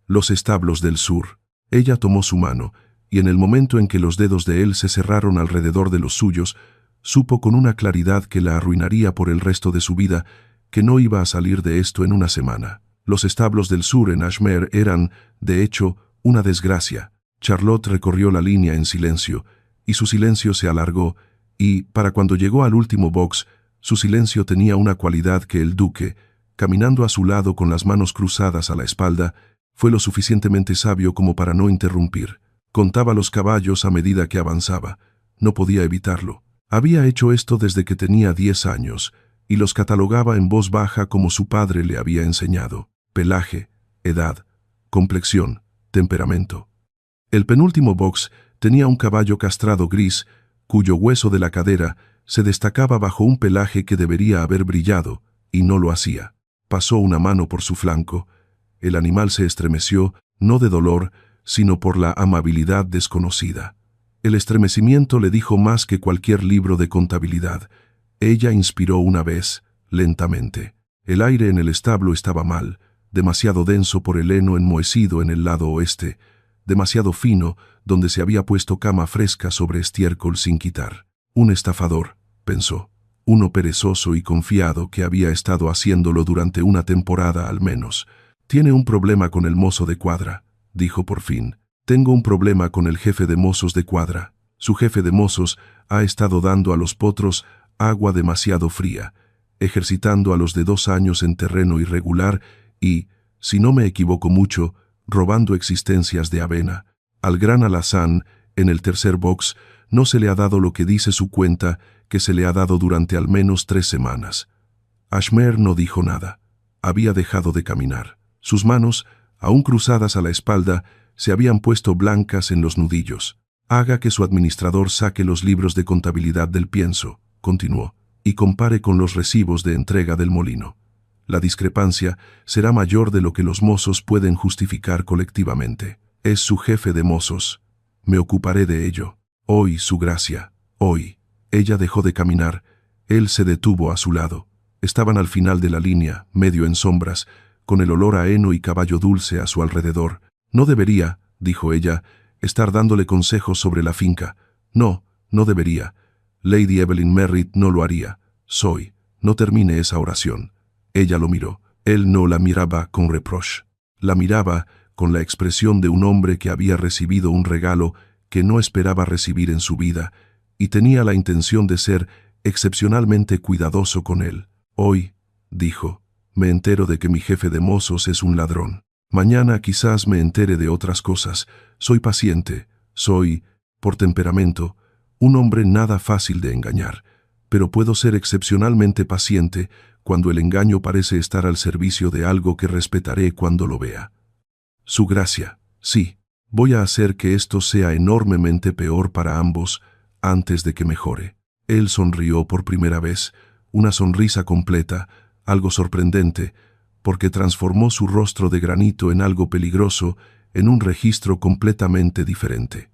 «Los establos del sur». Ella tomó su mano, y en el momento en que los dedos de él se cerraron alrededor de los suyos, supo con una claridad que la arruinaría por el resto de su vida que no iba a salir de esto en una semana. Los establos del sur en Ashmere eran, de hecho, una desgracia. Charlotte recorrió la línea en silencio, y su silencio se alargó, y, para cuando llegó al último box, su silencio tenía una cualidad que el duque, caminando a su lado con las manos cruzadas a la espalda, fue lo suficientemente sabio como para no interrumpir. Contaba los caballos a medida que avanzaba. No podía evitarlo. Había hecho esto desde que tenía 10 años, y los catalogaba en voz baja como su padre le había enseñado: pelaje, edad, complexión, temperamento. El penúltimo box tenía un caballo castrado gris, cuyo hueso de la cadera se destacaba bajo un pelaje que debería haber brillado, y no lo hacía. Pasó una mano por su flanco. El animal se estremeció, no de dolor, sino por la amabilidad desconocida. El estremecimiento le dijo más que cualquier libro de contabilidad. Ella inspiró una vez, lentamente. El aire en el establo estaba mal, demasiado denso por el heno enmohecido en el lado oeste, demasiado fino donde se había puesto cama fresca sobre estiércol sin quitar. Un estafador, pensó, uno perezoso y confiado que había estado haciéndolo durante una temporada al menos. Tiene un problema con el mozo de cuadra, dijo por fin. Tengo un problema con el jefe de mozos de cuadra. Su jefe de mozos ha estado dando a los potros agua demasiado fría, ejercitando a los de 2 años en terreno irregular y, si no me equivoco mucho, robando existencias de avena. Al gran alazán, en el tercer box, no se le ha dado lo que dice su cuenta, que se le ha dado durante al menos 3 semanas. Ashmere no dijo nada. Había dejado de caminar. Sus manos, aún cruzadas a la espalda, se habían puesto blancas en los nudillos. Haga que su administrador saque los libros de contabilidad del pienso, continuó, y compare con los recibos de entrega del molino. La discrepancia será mayor de lo que los mozos pueden justificar colectivamente. Es su jefe de mozos. Me ocuparé de ello. Hoy, su gracia. Hoy. Ella dejó de caminar. Él se detuvo a su lado. Estaban al final de la línea, medio en sombras, con el olor a heno y caballo dulce a su alrededor. No debería, dijo ella, estar dándole consejos sobre la finca. No, no debería. Lady Evelyn Merrit no lo haría. No termine esa oración. Ella lo miró. Él no la miraba con reproche. La miraba con la expresión de un hombre que había recibido un regalo que no esperaba recibir en su vida y tenía la intención de ser excepcionalmente cuidadoso con él. Hoy, dijo, me entero de que mi jefe de mozos es un ladrón. Mañana quizás me entere de otras cosas. Soy paciente. Soy, por temperamento, un hombre nada fácil de engañar, pero puedo ser excepcionalmente paciente cuando el engaño parece estar al servicio de algo que respetaré cuando lo vea. Su gracia, sí, voy a hacer que esto sea enormemente peor para ambos antes de que mejore. Él sonrió por primera vez, una sonrisa completa, algo sorprendente, porque transformó su rostro de granito en algo peligroso, en un registro completamente diferente.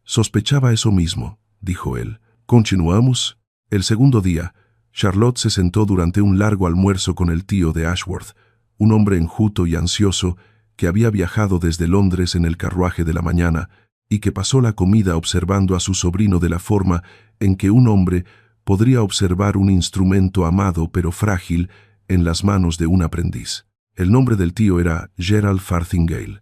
Sospechaba eso mismo, dijo él. ¿Continuamos? El segundo día, Charlotte se sentó durante un largo almuerzo con el tío de Ashworth, un hombre enjuto y ansioso que había viajado desde Londres en el carruaje de la mañana y que pasó la comida observando a su sobrino de la forma en que un hombre podría observar un instrumento amado pero frágil en las manos de un aprendiz. El nombre del tío era Gerald Farthingale.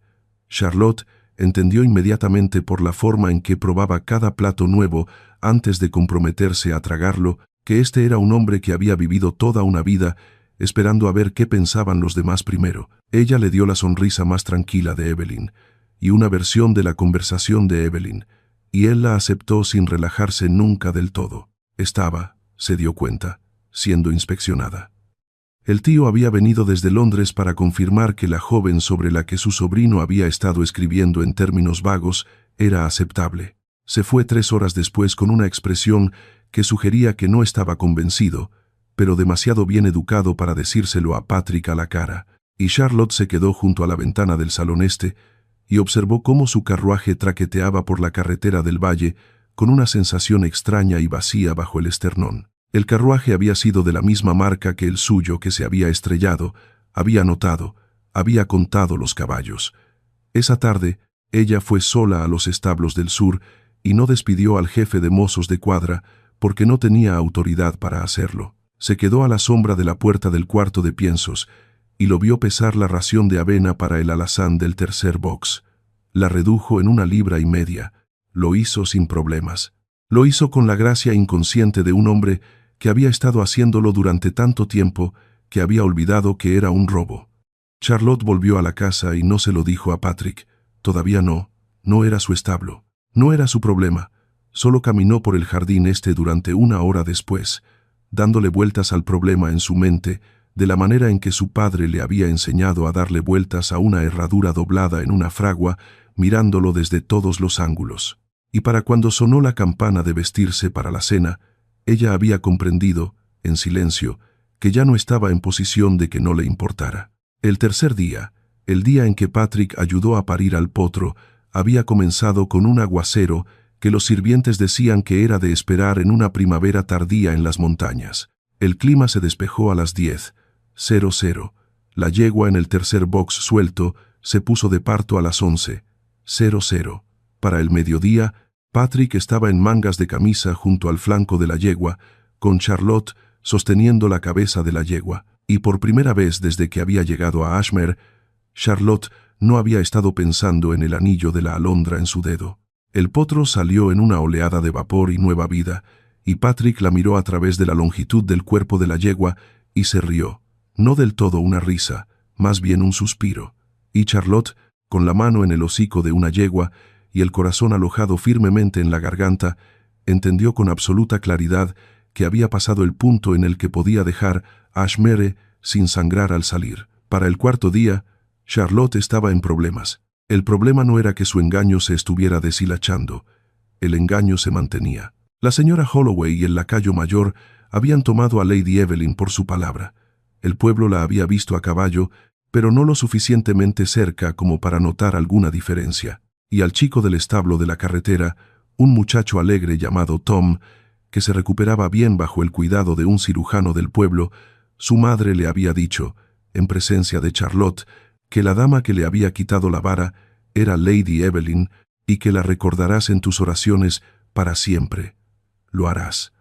Charlotte entendió inmediatamente por la forma en que probaba cada plato nuevo antes de comprometerse a tragarlo, que este era un hombre que había vivido toda una vida esperando a ver qué pensaban los demás primero. Ella le dio la sonrisa más tranquila de Evelyn y una versión de la conversación de Evelyn, y él la aceptó sin relajarse nunca del todo. Estaba, se dio cuenta, siendo inspeccionada. El tío había venido desde Londres para confirmar que la joven sobre la que su sobrino había estado escribiendo en términos vagos era aceptable. Se fue 3 horas después con una expresión que sugería que no estaba convencido, pero demasiado bien educado para decírselo a Patrick a la cara, y Charlotte se quedó junto a la ventana del salón este y observó cómo su carruaje traqueteaba por la carretera del valle con una sensación extraña y vacía bajo el esternón. El carruaje había sido de la misma marca que el suyo que se había estrellado, había notado, había contado los caballos. Esa tarde, ella fue sola a los establos del sur y no despidió al jefe de mozos de cuadra porque no tenía autoridad para hacerlo. Se quedó a la sombra de la puerta del cuarto de piensos y lo vio pesar la ración de avena para el alazán del tercer box. La redujo en 1,5 libras. Lo hizo sin problemas. Lo hizo con la gracia inconsciente de un hombre que había estado haciéndolo durante tanto tiempo que había olvidado que era un robo. Charlotte volvió a la casa y no se lo dijo a Patrick. Todavía no era su establo. No era su problema. Solo caminó por el jardín durante 1 hora después, dándole vueltas al problema en su mente, de la manera en que su padre le había enseñado a darle vueltas a una herradura doblada en una fragua, mirándolo desde todos los ángulos. Y para cuando sonó la campana de vestirse para la cena, ella había comprendido, en silencio, que ya no estaba en posición de que no le importara. El tercer día, el día en que Patrick ayudó a parir al potro, había comenzado con un aguacero que los sirvientes decían que era de esperar en una primavera tardía en las montañas. El clima se despejó a las 10:00. La yegua en el tercer box suelto se puso de parto a las 11:00. Para el mediodía, Patrick estaba en mangas de camisa junto al flanco de la yegua, con Charlotte sosteniendo la cabeza de la yegua, y por primera vez desde que había llegado a Ashmere, Charlotte no había estado pensando en el anillo de la alondra en su dedo. El potro salió en una oleada de vapor y nueva vida, y Patrick la miró a través de la longitud del cuerpo de la yegua y se rió. No del todo una risa, más bien un suspiro. Y Charlotte, con la mano en el hocico de una yegua y el corazón alojado firmemente en la garganta, entendió con absoluta claridad que había pasado el punto en el que podía dejar a Ashmere sin sangrar al salir. Para el cuarto día, Charlotte estaba en problemas. El problema no era que su engaño se estuviera deshilachando. El engaño se mantenía. La señora Holloway y el lacayo mayor habían tomado a Lady Evelyn por su palabra. El pueblo la había visto a caballo, pero no lo suficientemente cerca como para notar alguna diferencia. Y al chico del establo de la carretera, un muchacho alegre llamado Tom, que se recuperaba bien bajo el cuidado de un cirujano del pueblo, su madre le había dicho, en presencia de Charlotte, que la dama que le había quitado la vara era Lady Evelyn y que la recordarás en tus oraciones para siempre. Lo harás.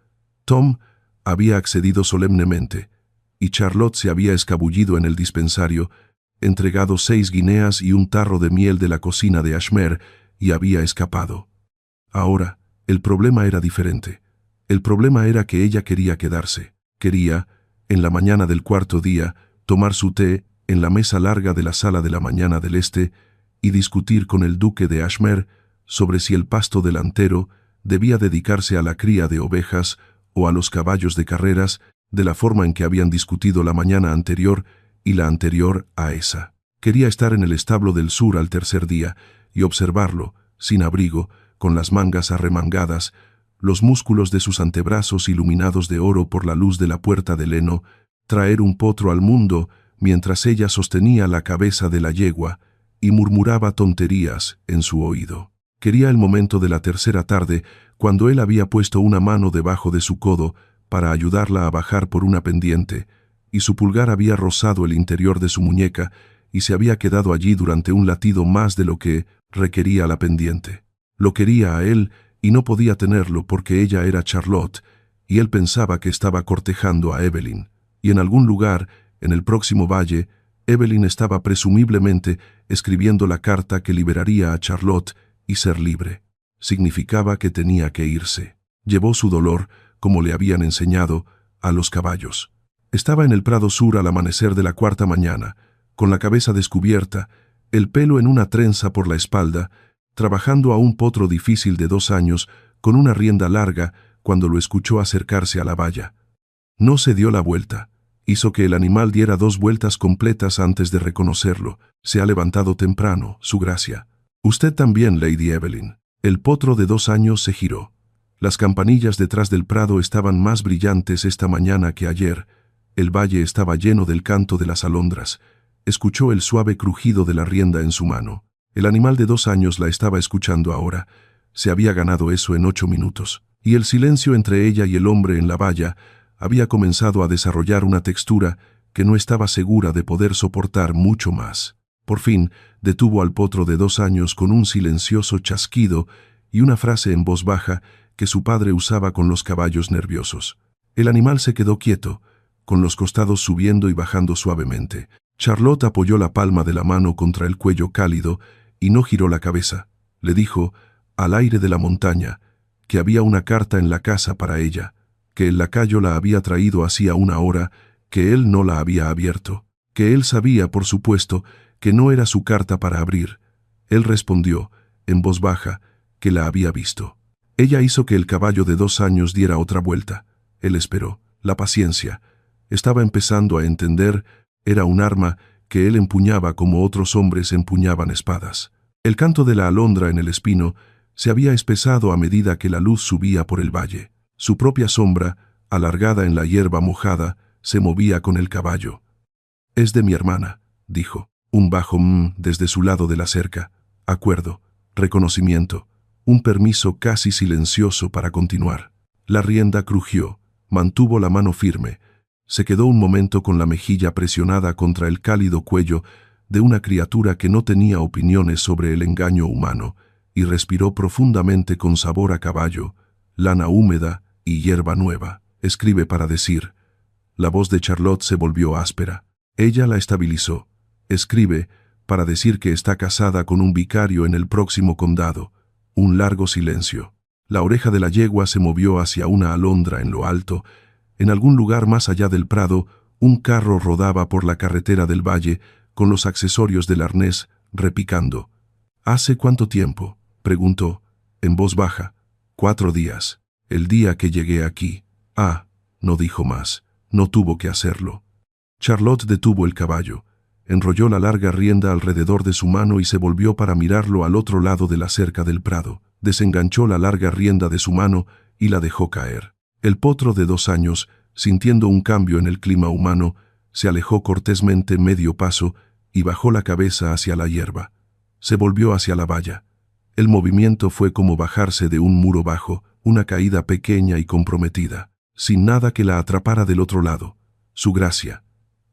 Tom había accedido solemnemente, y Charlotte se había escabullido en el dispensario, entregado 6 guineas y un tarro de miel de la cocina de Ashmere, y había escapado. Ahora, el problema era diferente. El problema era que ella quería quedarse. Quería, en la mañana del cuarto día, tomar su té en la mesa larga de la sala de la mañana del este y discutir con el duque de Ashmere sobre si el pasto delantero debía dedicarse a la cría de ovejas o a los caballos de carreras, de la forma en que habían discutido la mañana anterior y la anterior a esa. Quería estar en el establo del sur al tercer día y observarlo, sin abrigo, con las mangas arremangadas, los músculos de sus antebrazos iluminados de oro por la luz de la puerta de heno, traer un potro al mundo mientras ella sostenía la cabeza de la yegua y murmuraba tonterías en su oído. Quería el momento de la tercera tarde, cuando él había puesto una mano debajo de su codo para ayudarla a bajar por una pendiente, y su pulgar había rozado el interior de su muñeca y se había quedado allí durante un latido más de lo que requería la pendiente. Lo quería a él y no podía tenerlo porque ella era Charlotte, y él pensaba que estaba cortejando a Evelyn. Y en algún lugar, en el próximo valle, Evelyn estaba presumiblemente escribiendo la carta que liberaría a Charlotte y ser libre. Significaba que tenía que irse. Llevó su dolor, como le habían enseñado, a los caballos. Estaba en el prado sur al amanecer de la cuarta mañana, con la cabeza descubierta, el pelo en una trenza por la espalda, trabajando a un potro difícil de 2 años con una rienda larga cuando lo escuchó acercarse a la valla. No se dio la vuelta. Hizo que el animal diera 2 vueltas completas antes de reconocerlo. Se ha levantado temprano, su gracia. Usted también, Lady Evelyn. El potro de 2 años se giró. Las campanillas detrás del prado estaban más brillantes esta mañana que ayer. El valle estaba lleno del canto de las alondras. Escuchó el suave crujido de la rienda en su mano. El animal de 2 años la estaba escuchando ahora. Se había ganado eso en 8 minutos. Y el silencio entre ella y el hombre en la valla había comenzado a desarrollar una textura que no estaba segura de poder soportar mucho más. Por fin, detuvo al potro de 2 años con un silencioso chasquido y una frase en voz baja que su padre usaba con los caballos nerviosos. El animal se quedó quieto, con los costados subiendo y bajando suavemente. Charlotte apoyó la palma de la mano contra el cuello cálido y no giró la cabeza. Le dijo, al aire de la montaña, que había una carta en la casa para ella, que el lacayo la había traído hacía una hora, que él no la había abierto, que él sabía, por supuesto, que no era su carta para abrir. Él respondió, en voz baja, que la había visto. Ella hizo que el caballo de 2 años diera otra vuelta. Él esperó. La paciencia. Estaba empezando a entender, era un arma que él empuñaba como otros hombres empuñaban espadas. El canto de la alondra en el espino se había espesado a medida que la luz subía por el valle. Su propia sombra, alargada en la hierba mojada, se movía con el caballo. «Es de mi hermana», dijo. Un bajo desde su lado de la cerca. Acuerdo, reconocimiento, un permiso casi silencioso para continuar. La rienda crujió, mantuvo la mano firme. Se quedó un momento con la mejilla presionada contra el cálido cuello de una criatura que no tenía opiniones sobre el engaño humano, y respiró profundamente con sabor a caballo, lana húmeda y hierba nueva. Escribe para decir. La voz de Charlotte se volvió áspera. Ella la estabilizó. Escribe para decir que está casada con un vicario en el próximo condado. Un largo silencio. La oreja de la yegua se movió hacia una alondra en lo alto. En algún lugar más allá del prado, un carro rodaba por la carretera del valle con los accesorios del arnés repicando. «¿Hace cuánto tiempo?», preguntó, en voz baja. «4 días. El día que llegué aquí». «Ah», no dijo más. No tuvo que hacerlo. Charlotte detuvo el caballo. Enrolló la larga rienda alrededor de su mano y se volvió para mirarlo al otro lado de la cerca del prado. Desenganchó la larga rienda de su mano y la dejó caer. El potro de 2 años, sintiendo un cambio en el clima humano, se alejó cortésmente medio paso y bajó la cabeza hacia la hierba. Se volvió hacia la valla. El movimiento fue como bajarse de un muro bajo, una caída pequeña y comprometida, sin nada que la atrapara del otro lado. Su gracia.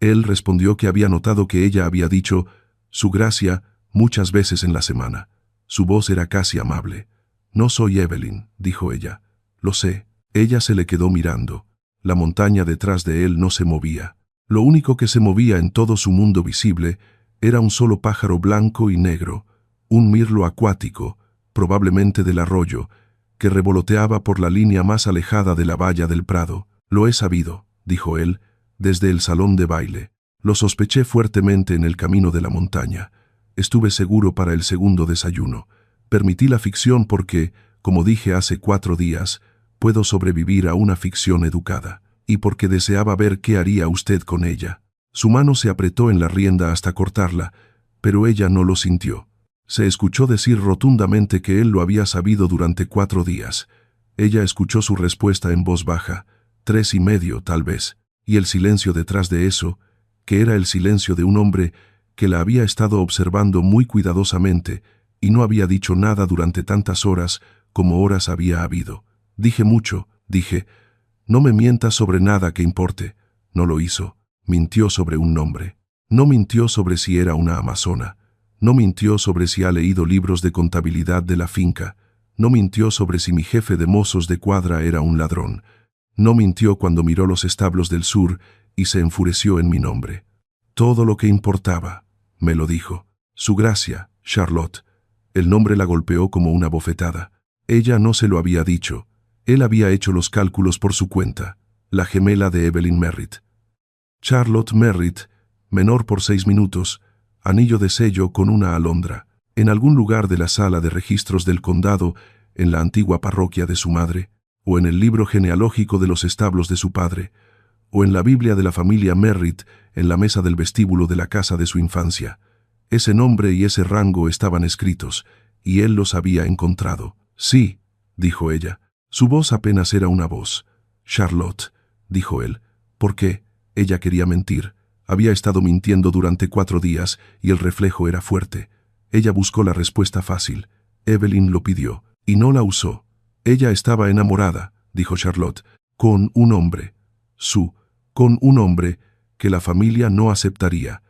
Él respondió que había notado que ella había dicho «su gracia» muchas veces en la semana. Su voz era casi amable. «No soy Evelyn», dijo ella. «Lo sé». Ella se le quedó mirando. La montaña detrás de él no se movía. Lo único que se movía en todo su mundo visible era un solo pájaro blanco y negro, un mirlo acuático, probablemente del arroyo, que revoloteaba por la línea más alejada de la valla del prado. «Lo he sabido», dijo él, desde el salón de baile. «Lo sospeché fuertemente en el camino de la montaña. Estuve seguro para el segundo desayuno. Permití la ficción porque, como dije hace 4 días, puedo sobrevivir a una ficción educada, y porque deseaba ver qué haría usted con ella». Su mano se apretó en la rienda hasta cortarla, pero ella no lo sintió. Se escuchó decir rotundamente que él lo había sabido durante 4 días. Ella escuchó su respuesta en voz baja, 3 y medio, tal vez, y el silencio detrás de eso, que era el silencio de un hombre que la había estado observando muy cuidadosamente y no había dicho nada durante tantas horas como horas había habido. «Dije mucho», dije. «No me mientas sobre nada que importe». No lo hizo. Mintió sobre un nombre. No mintió sobre si era una amazona. No mintió sobre si ha leído libros de contabilidad de la finca. No mintió sobre si mi jefe de mozos de cuadra era un ladrón. No mintió cuando miró los establos del sur y se enfureció en mi nombre. Todo lo que importaba, me lo dijo. Su gracia, Charlotte. El nombre la golpeó como una bofetada. Ella no se lo había dicho. Él había hecho los cálculos por su cuenta. La gemela de Evelyn Merritt. Charlotte Merritt, menor por 6 minutos, anillo de sello con una alondra, en algún lugar de la sala de registros del condado, en la antigua parroquia de su madre, o en el libro genealógico de los establos de su padre, o en la Biblia de la familia Merritt en la mesa del vestíbulo de la casa de su infancia. Ese nombre y ese rango estaban escritos, y él los había encontrado. «Sí», dijo ella. Su voz apenas era una voz. «Charlotte», dijo él. «¿Por qué?» Ella quería mentir. Había estado mintiendo durante 4 días y el reflejo era fuerte. Ella buscó la respuesta fácil. Evelyn lo pidió, y no la usó. «Ella estaba enamorada», dijo Charlotte, «con un hombre. Con un hombre que la familia no aceptaría.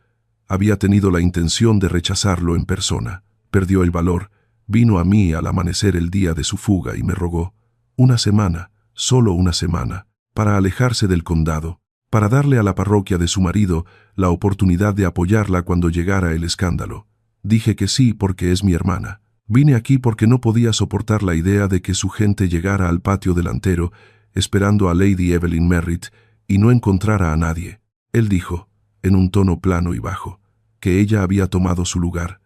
Había tenido la intención de rechazarlo en persona. Perdió el valor. Vino a mí al amanecer el día de su fuga y me rogó. 1 semana, solo 1 semana, para alejarse del condado. para darle a la parroquia de su marido la oportunidad de apoyarla cuando llegara el escándalo. Dije que sí porque es mi hermana. Vine aquí porque no podía soportar la idea de que su gente llegara al patio delantero esperando a Lady Evelyn Merritt y no encontrara a nadie. Él dijo, en un tono plano y bajo, que ella había tomado su lugar.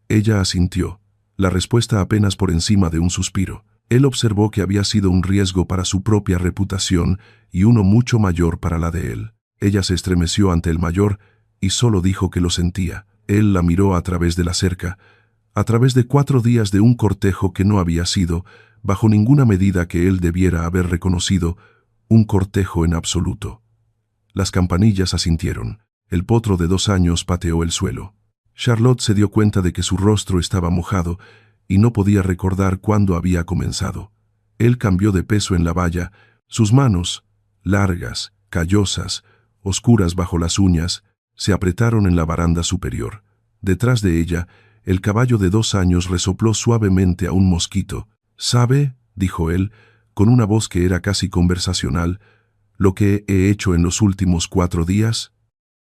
Ella asintió, la respuesta apenas por encima de un suspiro. Él observó que había sido un riesgo para su propia reputación y uno mucho mayor para la de él. Ella se estremeció ante el mayor y solo dijo que lo sentía. Él la miró a través de la cerca, a través de 4 días de un cortejo que no había sido, bajo ninguna medida que él debiera haber reconocido, un cortejo en absoluto. Las campanillas asintieron. El potro de 2 años pateó el suelo. Charlotte se dio cuenta de que su rostro estaba mojado y no podía recordar cuándo había comenzado. Él cambió de peso en la valla, sus manos, largas, callosas, oscuras bajo las uñas, se apretaron en la baranda superior. Detrás de ella, el caballo de 2 años resopló suavemente a un mosquito. «¿Sabe?», dijo él, con una voz que era casi conversacional, «lo que he hecho en los últimos 4 días?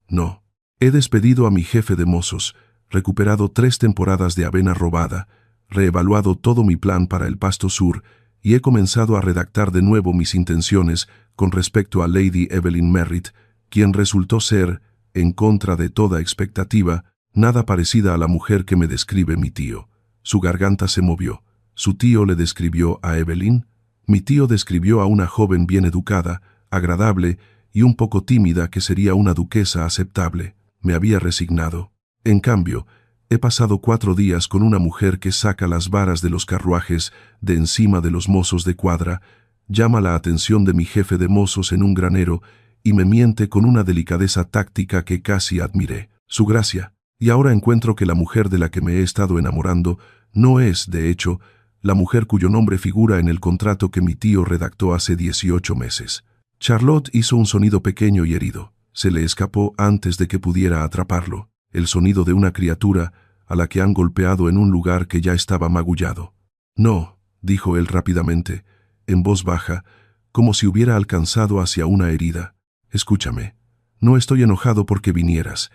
No. He despedido a mi jefe de mozos, recuperado 3 temporadas de avena robada, reevaluado todo mi plan para el Pasto Sur y he comenzado a redactar de nuevo mis intenciones con respecto a Lady Evelyn Merritt, quien resultó ser, en contra de toda expectativa, nada parecida a la mujer que me describe mi tío». Su garganta se movió. ¿Su tío le describió a Evelyn? Mi tío describió a una joven bien educada, agradable y un poco tímida que sería una duquesa aceptable. Me había resignado. En cambio, he pasado 4 días con una mujer que saca las varas de los carruajes de encima de los mozos de cuadra, llama la atención de mi jefe de mozos en un granero y me miente con una delicadeza táctica que casi admiré. Su gracia. Y ahora encuentro que la mujer de la que me he estado enamorando no es, de hecho, la mujer cuyo nombre figura en el contrato que mi tío redactó hace 18 meses. Charlotte hizo un sonido pequeño y herido. Se le escapó antes de que pudiera atraparlo, el sonido de una criatura a la que han golpeado en un lugar que ya estaba magullado. «No», dijo él rápidamente, en voz baja, como si hubiera alcanzado hacia una herida. «Escúchame. No estoy enojado porque vinieras.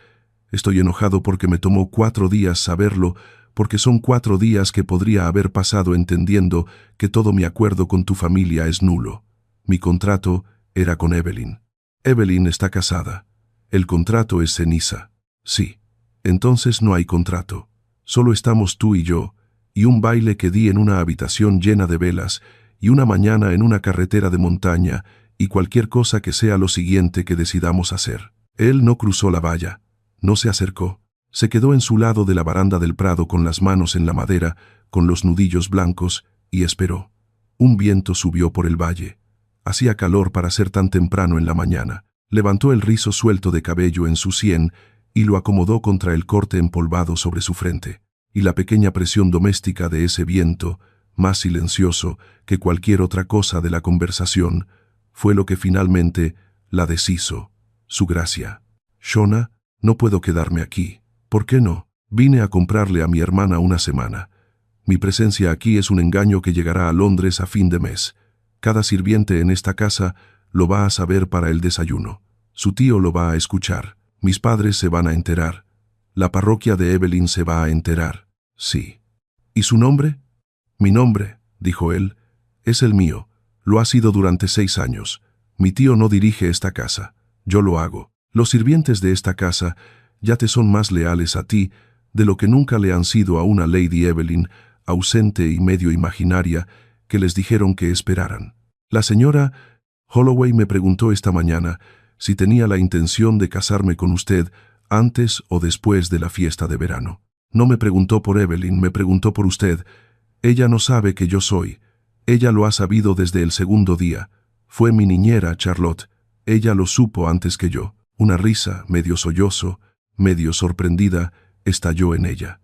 Estoy enojado porque me tomó 4 días saberlo, porque son 4 días que podría haber pasado entendiendo que todo mi acuerdo con tu familia es nulo. Mi contrato era con Evelyn. Evelyn está casada. El contrato es ceniza. Sí. Entonces no hay contrato. Solo estamos tú y yo, y un baile que di en una habitación llena de velas, y una mañana en una carretera de montaña, y cualquier cosa que sea lo siguiente que decidamos hacer». Él no cruzó la valla, no se acercó. Se quedó en su lado de la baranda del prado con las manos en la madera, con los nudillos blancos, y esperó. Un viento subió por el valle. Hacía calor para ser tan temprano en la mañana. Levantó el rizo suelto de cabello en su sien y lo acomodó contra el corte empolvado sobre su frente. Y la pequeña presión doméstica de ese viento, más silencioso que cualquier otra cosa de la conversación, fue lo que finalmente la deshizo. Su gracia. «Shona, no puedo quedarme aquí». «¿Por qué no? Vine a comprarle a mi hermana una semana. Mi presencia aquí es un engaño que llegará a Londres a fin de mes. Cada sirviente en esta casa lo va a saber para el desayuno. Su tío lo va a escuchar. Mis padres se van a enterar. La parroquia de Evelyn se va a enterar. Sí». «¿Y su nombre?» «Mi nombre», dijo él, «es el mío. Lo ha sido durante 6 años. Mi tío no dirige esta casa. Yo lo hago. Los sirvientes de esta casa ya te son más leales a ti de lo que nunca le han sido a una Lady Evelyn, ausente y medio imaginaria, que les dijeron que esperaran. La señora Holloway me preguntó esta mañana si tenía la intención de casarme con usted antes o después de la fiesta de verano. No me preguntó por Evelyn, me preguntó por usted. Ella no sabe que yo soy. Ella lo ha sabido desde el segundo día. Fue mi niñera, Charlotte. Ella lo supo antes que yo». Una risa, medio sollozo, medio sorprendida, estalló en ella.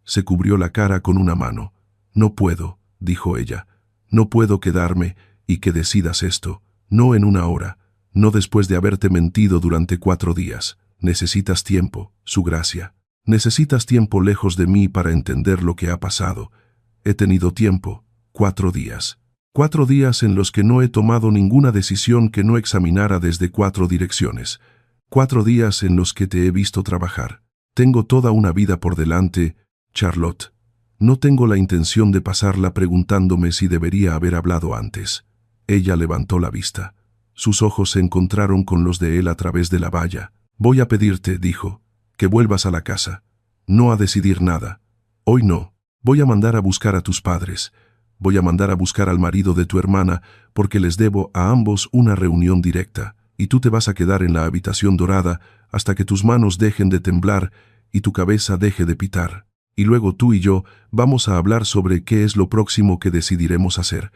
Se cubrió la cara con una mano. «No puedo», dijo ella. «No puedo quedarme y que decidas esto. No en una hora. No después de haberte mentido durante 4 días. Necesitas tiempo, su gracia. Necesitas tiempo lejos de mí para entender lo que ha pasado. He tenido tiempo, 4 días. 4 días en los que no he tomado ninguna decisión que no examinara desde 4 direcciones. 4 días en los que te he visto trabajar. Tengo toda una vida por delante, Charlotte. No tengo la intención de pasarla preguntándome si debería haber hablado antes. Ella levantó la vista. Sus ojos se encontraron con los de él a través de la valla. Voy a pedirte, dijo, que vuelvas a la casa. No a decidir nada. Hoy no. Voy a mandar a buscar a tus padres. Voy a mandar a buscar al marido de tu hermana porque les debo a ambos una reunión directa. Y tú te vas a quedar en la habitación dorada hasta que tus manos dejen de temblar y tu cabeza deje de pitar. Y luego tú y yo vamos a hablar sobre qué es lo próximo que decidiremos hacer.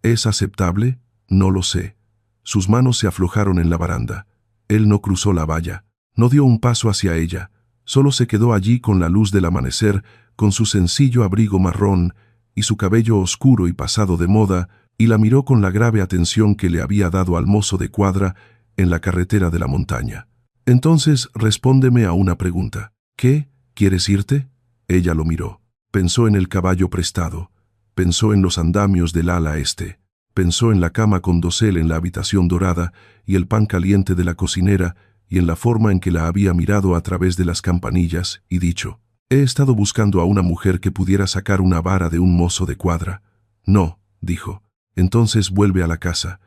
¿Es aceptable? No lo sé. Sus manos se aflojaron en la baranda. Él no cruzó la valla, no dio un paso hacia ella, solo se quedó allí con la luz del amanecer, con su sencillo abrigo marrón y su cabello oscuro y pasado de moda, y la miró con la grave atención que le había dado al mozo de cuadra en la carretera de la montaña. Entonces, respóndeme a una pregunta. ¿Qué? ¿Quieres irte? Ella lo miró. Pensó en el caballo prestado. Pensó en los andamios del ala este. Pensó en la cama con dosel en la habitación dorada y el pan caliente de la cocinera y en la forma en que la había mirado a través de las campanillas y dicho, he estado buscando a una mujer que pudiera sacar una vara de un mozo de cuadra. No, dijo. Entonces vuelve a la casa.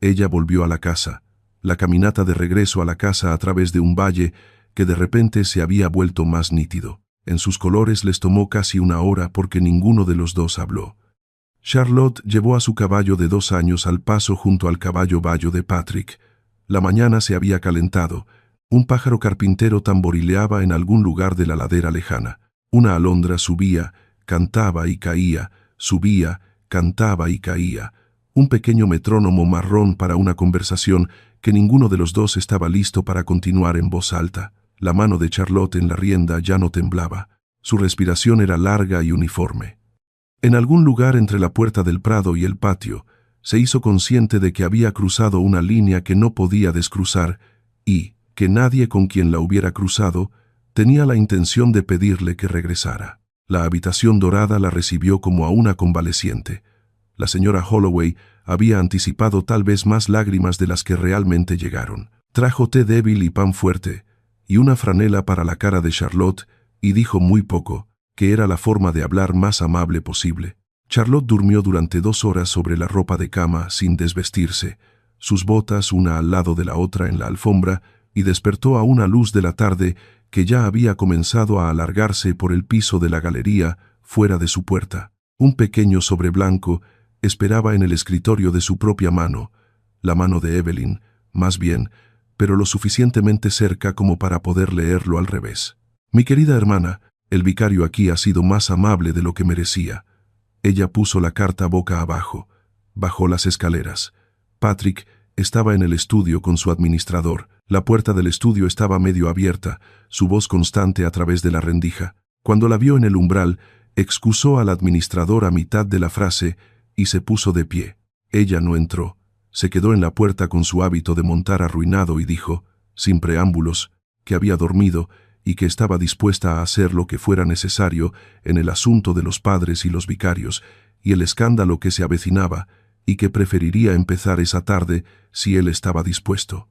Ella volvió a la casa. La caminata de regreso a la casa a través de un valle que de repente se había vuelto más nítido. En sus colores les tomó casi una hora porque ninguno de los dos habló. Charlotte llevó a su caballo de 2 años al paso junto al caballo bayo de Patrick. La mañana se había calentado. Un pájaro carpintero tamborileaba en algún lugar de la ladera lejana. Una alondra subía, cantaba y caía, subía, cantaba y caía. Un pequeño metrónomo marrón para una conversación que ninguno de los dos estaba listo para continuar en voz alta. La mano de Charlotte en la rienda ya no temblaba. Su respiración era larga y uniforme. En algún lugar entre la puerta del prado y el patio, se hizo consciente de que había cruzado una línea que no podía descruzar y que nadie con quien la hubiera cruzado tenía la intención de pedirle que regresara. La habitación dorada la recibió como a una convaleciente. La señora Holloway había anticipado tal vez más lágrimas de las que realmente llegaron. Trajo té débil y pan fuerte, y una franela para la cara de Charlotte, y dijo muy poco, que era la forma de hablar más amable posible. Charlotte durmió durante 2 horas sobre la ropa de cama sin desvestirse, sus botas una al lado de la otra en la alfombra, y despertó a una luz de la tarde que ya había comenzado a alargarse por el piso de la galería fuera de su puerta. Un pequeño sobre blanco esperaba en el escritorio de su propia mano, la mano de Evelyn, más bien, pero lo suficientemente cerca como para poder leerlo al revés. Mi querida hermana, el vicario aquí ha sido más amable de lo que merecía. Ella puso la carta boca abajo, bajó las escaleras. Patrick estaba en el estudio con su administrador. La puerta del estudio estaba medio abierta, su voz constante a través de la rendija. Cuando la vio en el umbral, excusó al administrador a mitad de la frase y se puso de pie. Ella no entró. Se quedó en la puerta con su hábito de montar arruinado y dijo, sin preámbulos, que había dormido y que estaba dispuesta a hacer lo que fuera necesario en el asunto de los padres y los vicarios y el escándalo que se avecinaba, y que preferiría empezar esa tarde si él estaba dispuesto.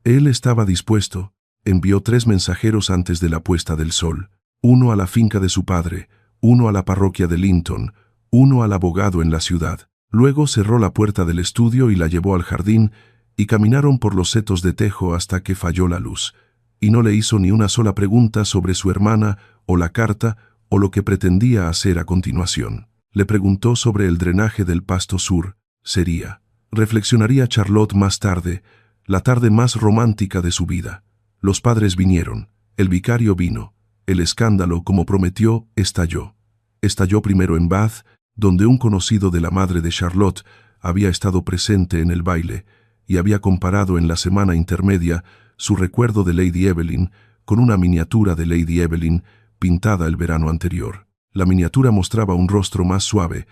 Él estaba dispuesto. Envió 3 mensajeros antes de la puesta del sol, 1 a la finca de su padre, 1 a la parroquia de Linton, 1 al abogado en la ciudad. Luego cerró la puerta del estudio y la llevó al jardín, y caminaron por los setos de tejo hasta que falló la luz, y no le hizo ni una sola pregunta sobre su hermana, o la carta, o lo que pretendía hacer a continuación. Le preguntó sobre el drenaje del pasto sur. Sería, reflexionaría Charlotte más tarde, la tarde más romántica de su vida. Los padres vinieron, el vicario vino, el escándalo, como prometió, estalló. Estalló primero en Bath, donde un conocido de la madre de Charlotte había estado presente en el baile y había comparado en la semana intermedia su recuerdo de Lady Evelyn con una miniatura de Lady Evelyn pintada el verano anterior. La miniatura mostraba un rostro más suave,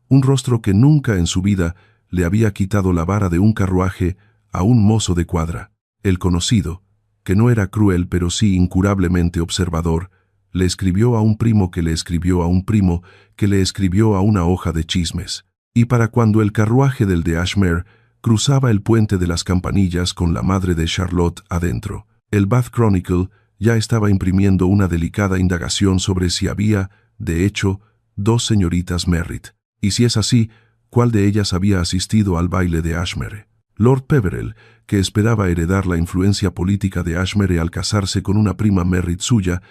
un rostro que nunca en su vida le había quitado la vara de un carruaje a un mozo de cuadra. El conocido, que no era cruel pero sí incurablemente observador, le escribió a un primo que le escribió a un primo que le escribió a una hoja de chismes. Y para cuando el carruaje del de Ashmere cruzaba el puente de las campanillas con la madre de Charlotte adentro, el Bath Chronicle ya estaba imprimiendo una delicada indagación sobre si había, de hecho, dos señoritas Merritt. Y si es así, ¿cuál de ellas había asistido al baile de Ashmere? Lord Peverell, que esperaba heredar la influencia política de Ashmere al casarse con una prima Merritt suya,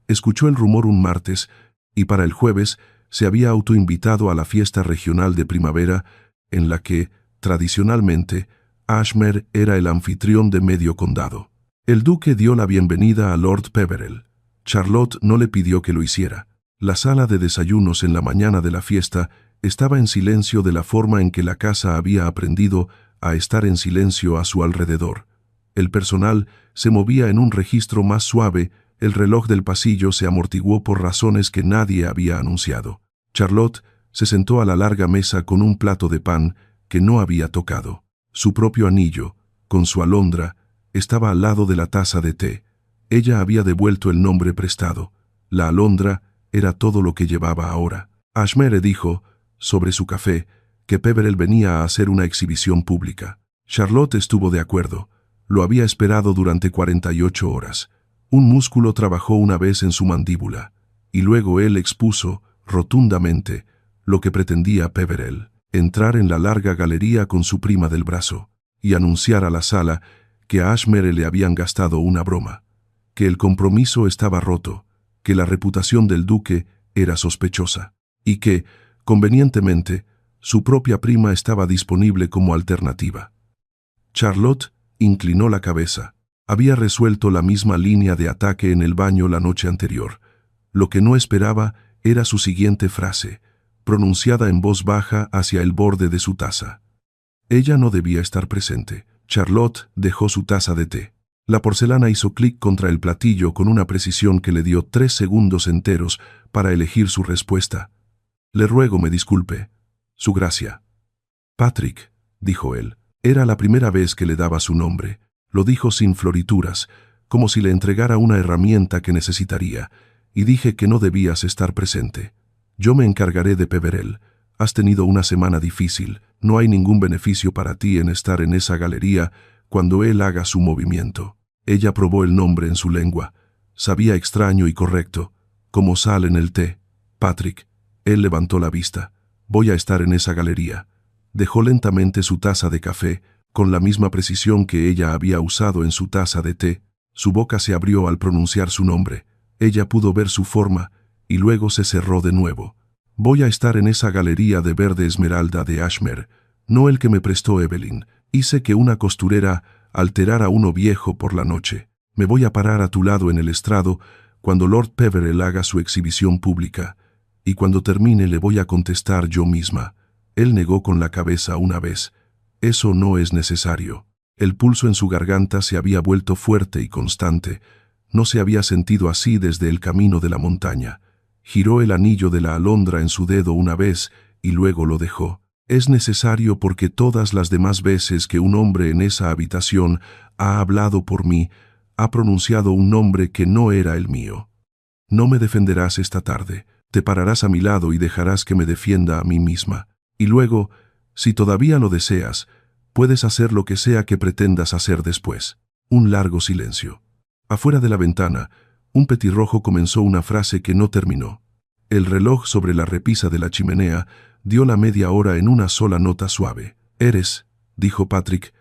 escuchó el rumor un martes y para el jueves se había autoinvitado a la fiesta regional de primavera en la que, tradicionalmente, Ashmere era el anfitrión de medio condado. El duque dio la bienvenida a Lord Peverell. Charlotte no le pidió que lo hiciera. La sala de desayunos en la mañana de la fiesta estaba en silencio de la forma en que la casa había aprendido a estar en silencio a su alrededor. El personal se movía en un registro más suave, el reloj del pasillo se amortiguó por razones que nadie había anunciado. Charlotte se sentó a la larga mesa con un plato de pan que no había tocado. Su propio anillo, con su alondra, estaba al lado de la taza de té. Ella había devuelto el nombre prestado. La alondra era todo lo que llevaba ahora. Ashmere dijo, sobre su café, que Peverell venía a hacer una exhibición pública. Charlotte estuvo de acuerdo. Lo había esperado durante 48 horas. Un músculo trabajó una vez en su mandíbula, y luego él expuso, rotundamente, lo que pretendía Peverell: entrar en la larga galería con su prima del brazo, y anunciar a la sala que a Ashmere le habían gastado una broma, que el compromiso estaba roto, que la reputación del duque era sospechosa, y que, convenientemente, su propia prima estaba disponible como alternativa. Charlotte inclinó la cabeza. Había resuelto la misma línea de ataque en el baño la noche anterior. Lo que no esperaba era su siguiente frase, pronunciada en voz baja hacia el borde de su taza. Ella no debía estar presente. Charlotte dejó su taza de té. La porcelana hizo clic contra el platillo con una precisión que le dio 3 segundos enteros para elegir su respuesta. «Le ruego me disculpe. Su gracia». «Patrick», dijo él. Era la primera vez que le daba su nombre. Lo dijo sin florituras, como si le entregara una herramienta que necesitaría, y dije que no debías estar presente. Yo me encargaré de Peverell. Has tenido una semana difícil. No hay ningún beneficio para ti en estar en esa galería cuando él haga su movimiento. Ella probó el nombre en su lengua. Sabía extraño y correcto, como sal en el té. Patrick. Él levantó la vista. Voy a estar en esa galería. Dejó lentamente su taza de café, con la misma precisión que ella había usado en su taza de té. Su boca se abrió al pronunciar su nombre. Ella pudo ver su forma, y luego se cerró de nuevo. Voy a estar en esa galería de verde esmeralda de Ashmere, no el que me prestó Evelyn. Hice que una costurera alterara uno viejo por la noche. Me voy a parar a tu lado en el estrado cuando Lord Peverell haga su exhibición pública, y cuando termine le voy a contestar yo misma. Él negó con la cabeza una vez. Eso no es necesario. El pulso en su garganta se había vuelto fuerte y constante. No se había sentido así desde el camino de la montaña. Giró el anillo de la alondra en su dedo una vez y luego lo dejó. Es necesario porque todas las demás veces que un hombre en esa habitación ha hablado por mí, ha pronunciado un nombre que no era el mío. No me defenderás esta tarde. Te pararás a mi lado y dejarás que me defienda a mí misma. Y luego, si todavía lo deseas, puedes hacer lo que sea que pretendas hacer después. Un largo silencio. Afuera de la ventana, un petirrojo comenzó una frase que no terminó. El reloj sobre la repisa de la chimenea dio la media hora en una sola nota suave. «Eres», dijo Patrick,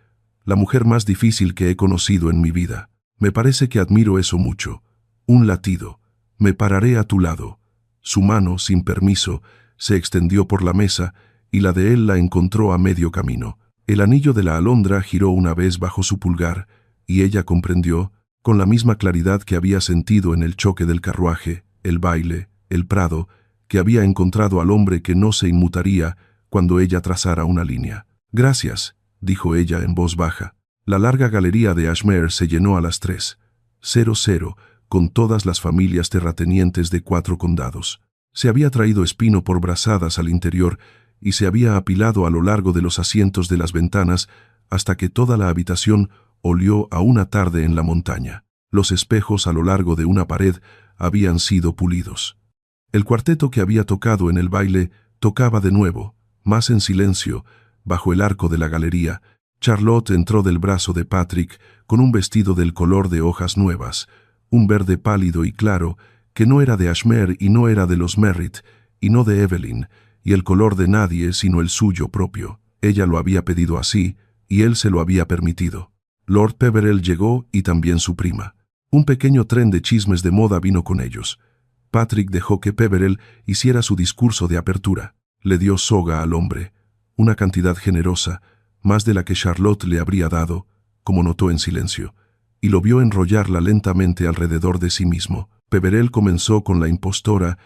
«la mujer más difícil que he conocido en mi vida. Me parece que admiro eso mucho». Un latido. «Me pararé a tu lado». Su mano, sin permiso, se extendió por la mesa y la de él la encontró a medio camino. El anillo de la alondra giró una vez bajo su pulgar y ella comprendió, con la misma claridad que había sentido en el choque del carruaje, el baile, el prado, que había encontrado al hombre que no se inmutaría cuando ella trazara una línea. «Gracias», dijo ella en voz baja. La larga galería de Ashmere se llenó a las 3:00, con todas las familias terratenientes de 4 condados. Se había traído espino por brazadas al interior y se había apilado a lo largo de los asientos de las ventanas hasta que toda la habitación olió a una tarde en la montaña. Los espejos a lo largo de una pared habían sido pulidos. El cuarteto que había tocado en el baile tocaba de nuevo, Más en silencio, bajo el arco de la galería, Charlotte entró del brazo de Patrick con un vestido del color de hojas nuevas, un verde pálido y claro, que no era de Ashmer y no era de los Merritt, y no de Evelyn, y el color de nadie sino el suyo propio. Ella lo había pedido así, y él se lo había permitido. Lord Peverell llegó y también su prima. Un pequeño tren de chismes de moda vino con ellos. Patrick dejó que Peverell hiciera su discurso de apertura. Le dio soga al hombre, una cantidad generosa, más de la que Charlotte le habría dado, como notó en silencio, y lo vio enrollarla lentamente alrededor de sí mismo. Peverell comenzó con la impostora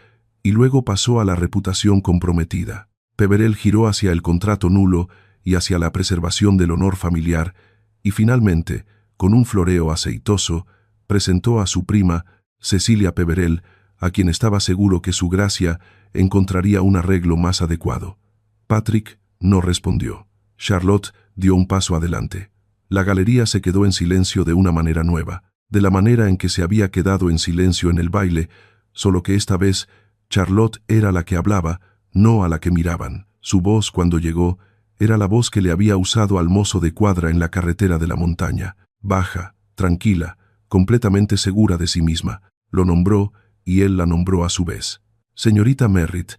y luego pasó a la reputación comprometida. Peverell giró hacia el contrato nulo y hacia la preservación del honor familiar, y finalmente, con un floreo aceitoso, presentó a su prima, Cecilia Peverell, a quien estaba seguro que su gracia encontraría un arreglo más adecuado. Patrick no respondió. Charlotte dio un paso adelante. La galería se quedó en silencio de una manera nueva, de la manera en que se había quedado en silencio en el baile, solo que esta vez Charlotte era la que hablaba, no a la que miraban. Su voz, cuando llegó, era la voz que le había usado al mozo de cuadra en la carretera de la montaña, baja, tranquila, completamente segura de sí misma. Lo nombró y él la nombró a su vez. Señorita Merritt,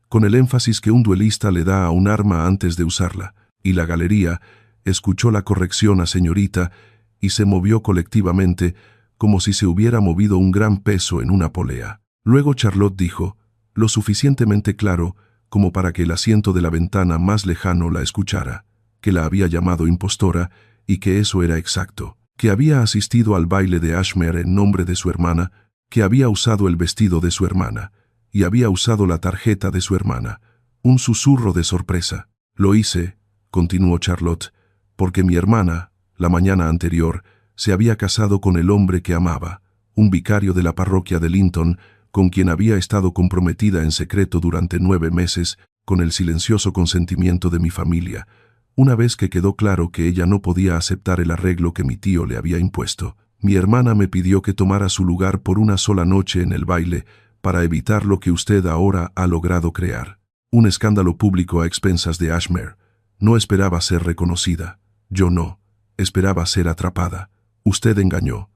con el énfasis que un duelista le da a un arma antes de usarla, y la galería escuchó la corrección a señorita y se movió colectivamente como si se hubiera movido un gran peso en una polea. Luego Charlotte dijo, lo suficientemente claro como para que el asiento de la ventana más lejano la escuchara, que la había llamado impostora y que eso era exacto, que había asistido al baile de Ashmer en nombre de su hermana, que había usado el vestido de su hermana y había usado la tarjeta de su hermana. Un susurro de sorpresa. Lo hice, continuó Charlotte, porque mi hermana, la mañana anterior, se había casado con el hombre que amaba, un vicario de la parroquia de Linton, con quien había estado comprometida en secreto durante 9 meses, con el silencioso consentimiento de mi familia, una vez que quedó claro que ella no podía aceptar el arreglo que mi tío le había impuesto. Mi hermana me pidió que tomara su lugar por una sola noche en el baile, para evitar lo que usted ahora ha logrado crear. Un escándalo público a expensas de Ashmer. No esperaba ser reconocida. Yo no. Esperaba ser atrapada. Usted engañó.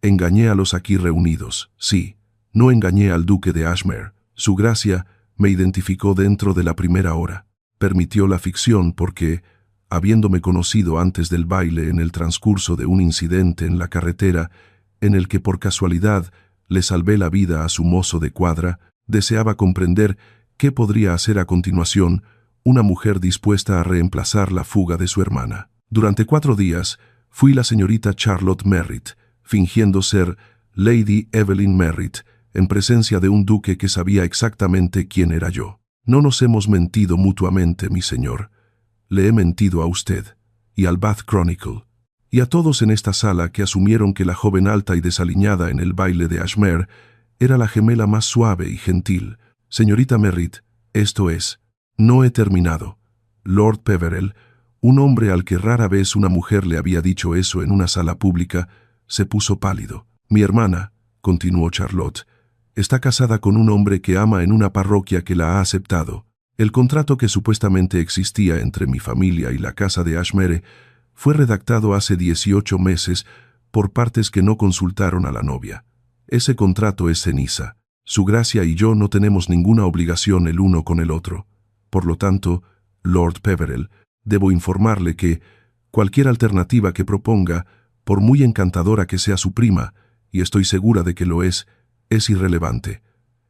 Engañé a los aquí reunidos, sí. No engañé al duque de Ashmer. Su gracia me identificó dentro de la primera hora. Permitió la ficción porque, habiéndome conocido antes del baile en el transcurso de un incidente en la carretera, en el que por casualidad le salvé la vida a su mozo de cuadra, deseaba comprender qué podría hacer a continuación una mujer dispuesta a reemplazar la fuga de su hermana. Durante 4 días fui la señorita Charlotte Merritt, fingiendo ser Lady Evelyn Merritt, en presencia de un duque que sabía exactamente quién era yo. No nos hemos mentido mutuamente, mi señor. Le he mentido a usted, y al Bath Chronicle, y a todos en esta sala que asumieron que la joven alta y desaliñada en el baile de Ashmer era la gemela más suave y gentil. Señorita Merritt, esto es, no he terminado. Lord Peverell, un hombre al que rara vez una mujer le había dicho eso en una sala pública, se puso pálido. Mi hermana, continuó Charlotte, está casada con un hombre que ama en una parroquia que la ha aceptado. El contrato que supuestamente existía entre mi familia y la casa de Ashmere fue redactado hace 18 meses por partes que no consultaron a la novia. Ese contrato es ceniza. Su gracia y yo no tenemos ninguna obligación el uno con el otro. Por lo tanto, Lord Peverell, debo informarle que cualquier alternativa que proponga, por muy encantadora que sea su prima, y estoy segura de que lo es irrelevante.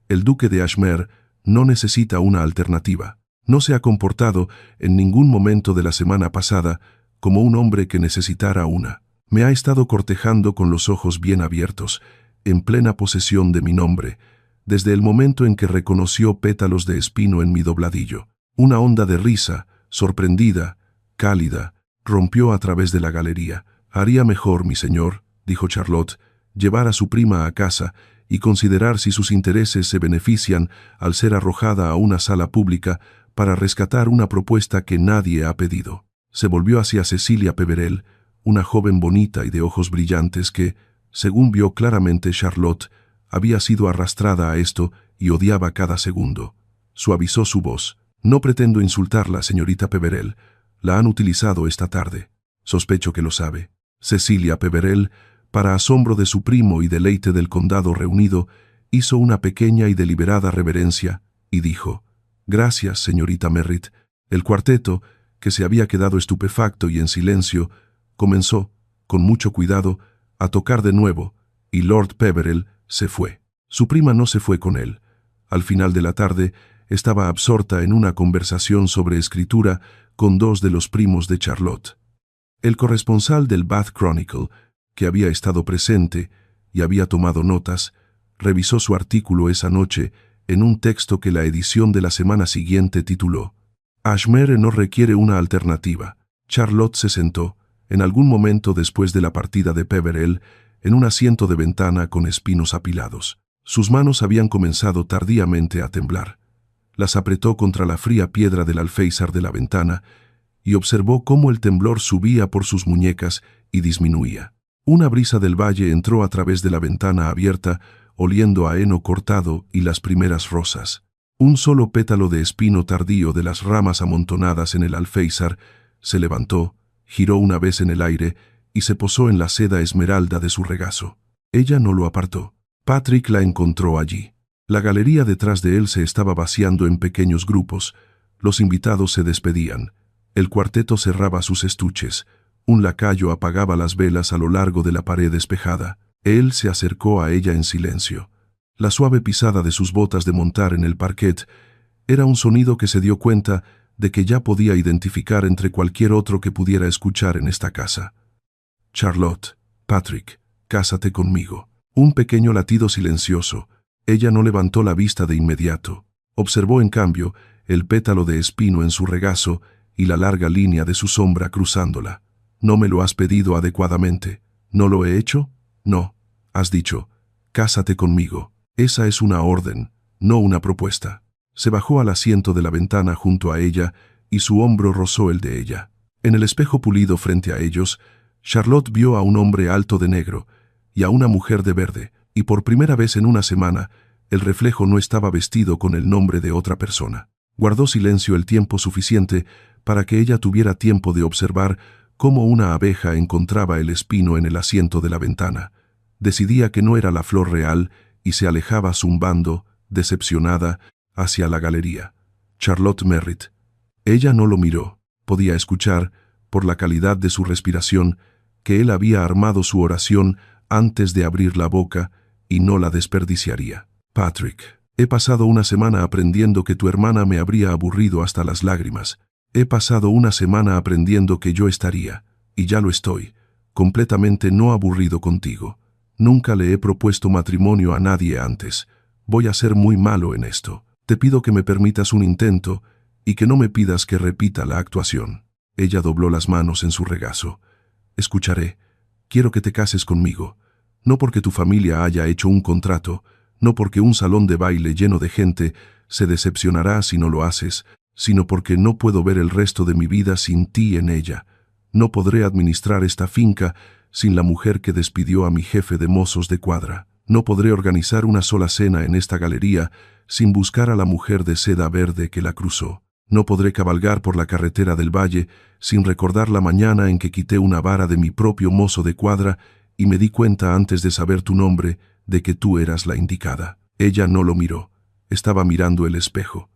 El duque de Ashmer no necesita una alternativa. No se ha comportado en ningún momento de la semana pasada como un hombre que necesitara una. Me ha estado cortejando con los ojos bien abiertos, en plena posesión de mi nombre, desde el momento en que reconoció pétalos de espino en mi dobladillo. Una onda de risa, sorprendida, cálida, rompió a través de la galería. Haría mejor, mi señor, dijo Charlotte, llevar a su prima a casa y considerar si sus intereses se benefician al ser arrojada a una sala pública para rescatar una propuesta que nadie ha pedido. Se volvió hacia Cecilia Peverell, una joven bonita y de ojos brillantes que, según vio claramente Charlotte, había sido arrastrada a esto y odiaba cada segundo. Suavizó su voz. No pretendo insultarla, señorita Peverell. La han utilizado esta tarde. Sospecho que lo sabe. Cecilia Peverell, para asombro de su primo y deleite del condado reunido, hizo una pequeña y deliberada reverencia y dijo: «Gracias, señorita Merritt». El cuarteto, que se había quedado estupefacto y en silencio, comenzó, con mucho cuidado, a tocar de nuevo, y Lord Peverell se fue. Su prima no se fue con él. Al final de la tarde, estaba absorta en una conversación sobre escritura con dos de los primos de Charlotte. El corresponsal del Bath Chronicle, que había estado presente y había tomado notas, revisó su artículo esa noche en un texto que la edición de la semana siguiente tituló «Ashmere no requiere una alternativa». Charlotte se sentó, en algún momento después de la partida de Peverell, en un asiento de ventana con espinos apilados. Sus manos habían comenzado tardíamente a temblar. Las apretó contra la fría piedra del alféizar de la ventana y observó cómo el temblor subía por sus muñecas y disminuía. Una brisa del valle entró a través de la ventana abierta, oliendo a heno cortado y las primeras rosas. Un solo pétalo de espino tardío de las ramas amontonadas en el alféizar se levantó, giró una vez en el aire y se posó en la seda esmeralda de su regazo. Ella no lo apartó. Patrick la encontró allí. La galería detrás de él se estaba vaciando en pequeños grupos. Los invitados se despedían. El cuarteto cerraba sus estuches. Un lacayo apagaba las velas a lo largo de la pared despejada. Él se acercó a ella en silencio. La suave pisada de sus botas de montar en el parquet era un sonido que se dio cuenta de que ya podía identificar entre cualquier otro que pudiera escuchar en esta casa. «Charlotte, Patrick, cásate conmigo». Un pequeño latido silencioso. Ella no levantó la vista de inmediato. Observó, en cambio, el pétalo de espino en su regazo y la larga línea de su sombra cruzándola. «¿No me lo has pedido adecuadamente? ¿No lo he hecho? No. Has dicho, cásate conmigo. Esa es una orden, no una propuesta». Se bajó al asiento de la ventana junto a ella y su hombro rozó el de ella. En el espejo pulido frente a ellos, Charlotte vio a un hombre alto de negro y a una mujer de verde, y por primera vez en una semana, el reflejo no estaba vestido con el nombre de otra persona. Guardó silencio el tiempo suficiente para que ella tuviera tiempo de observar cómo una abeja encontraba el espino en el asiento de la ventana. Decidía que no era la flor real y se alejaba zumbando, decepcionada, hacia la galería. Charlotte Merritt. Ella no lo miró. Podía escuchar, por la calidad de su respiración, que él había armado su oración antes de abrir la boca y no la desperdiciaría. «Patrick, he pasado una semana aprendiendo que tu hermana me habría aburrido hasta las lágrimas. He pasado una semana aprendiendo que yo estaría, y ya lo estoy, completamente no aburrido contigo. Nunca le he propuesto matrimonio a nadie antes. Voy a ser muy malo en esto. Te pido que me permitas un intento y que no me pidas que repita la actuación». Ella dobló las manos en su regazo. «Escucharé. Quiero que te cases conmigo. No porque tu familia haya hecho un contrato, no porque un salón de baile lleno de gente se decepcionará si no lo haces, sino porque no puedo ver el resto de mi vida sin ti en ella. No podré administrar esta finca sin la mujer que despidió a mi jefe de mozos de cuadra. No podré organizar una sola cena en esta galería sin buscar a la mujer de seda verde que la cruzó. No podré cabalgar por la carretera del valle sin recordar la mañana en que quité una vara de mi propio mozo de cuadra y me di cuenta antes de saber tu nombre de que tú eras la indicada». Ella no lo miró. Estaba mirando el espejo.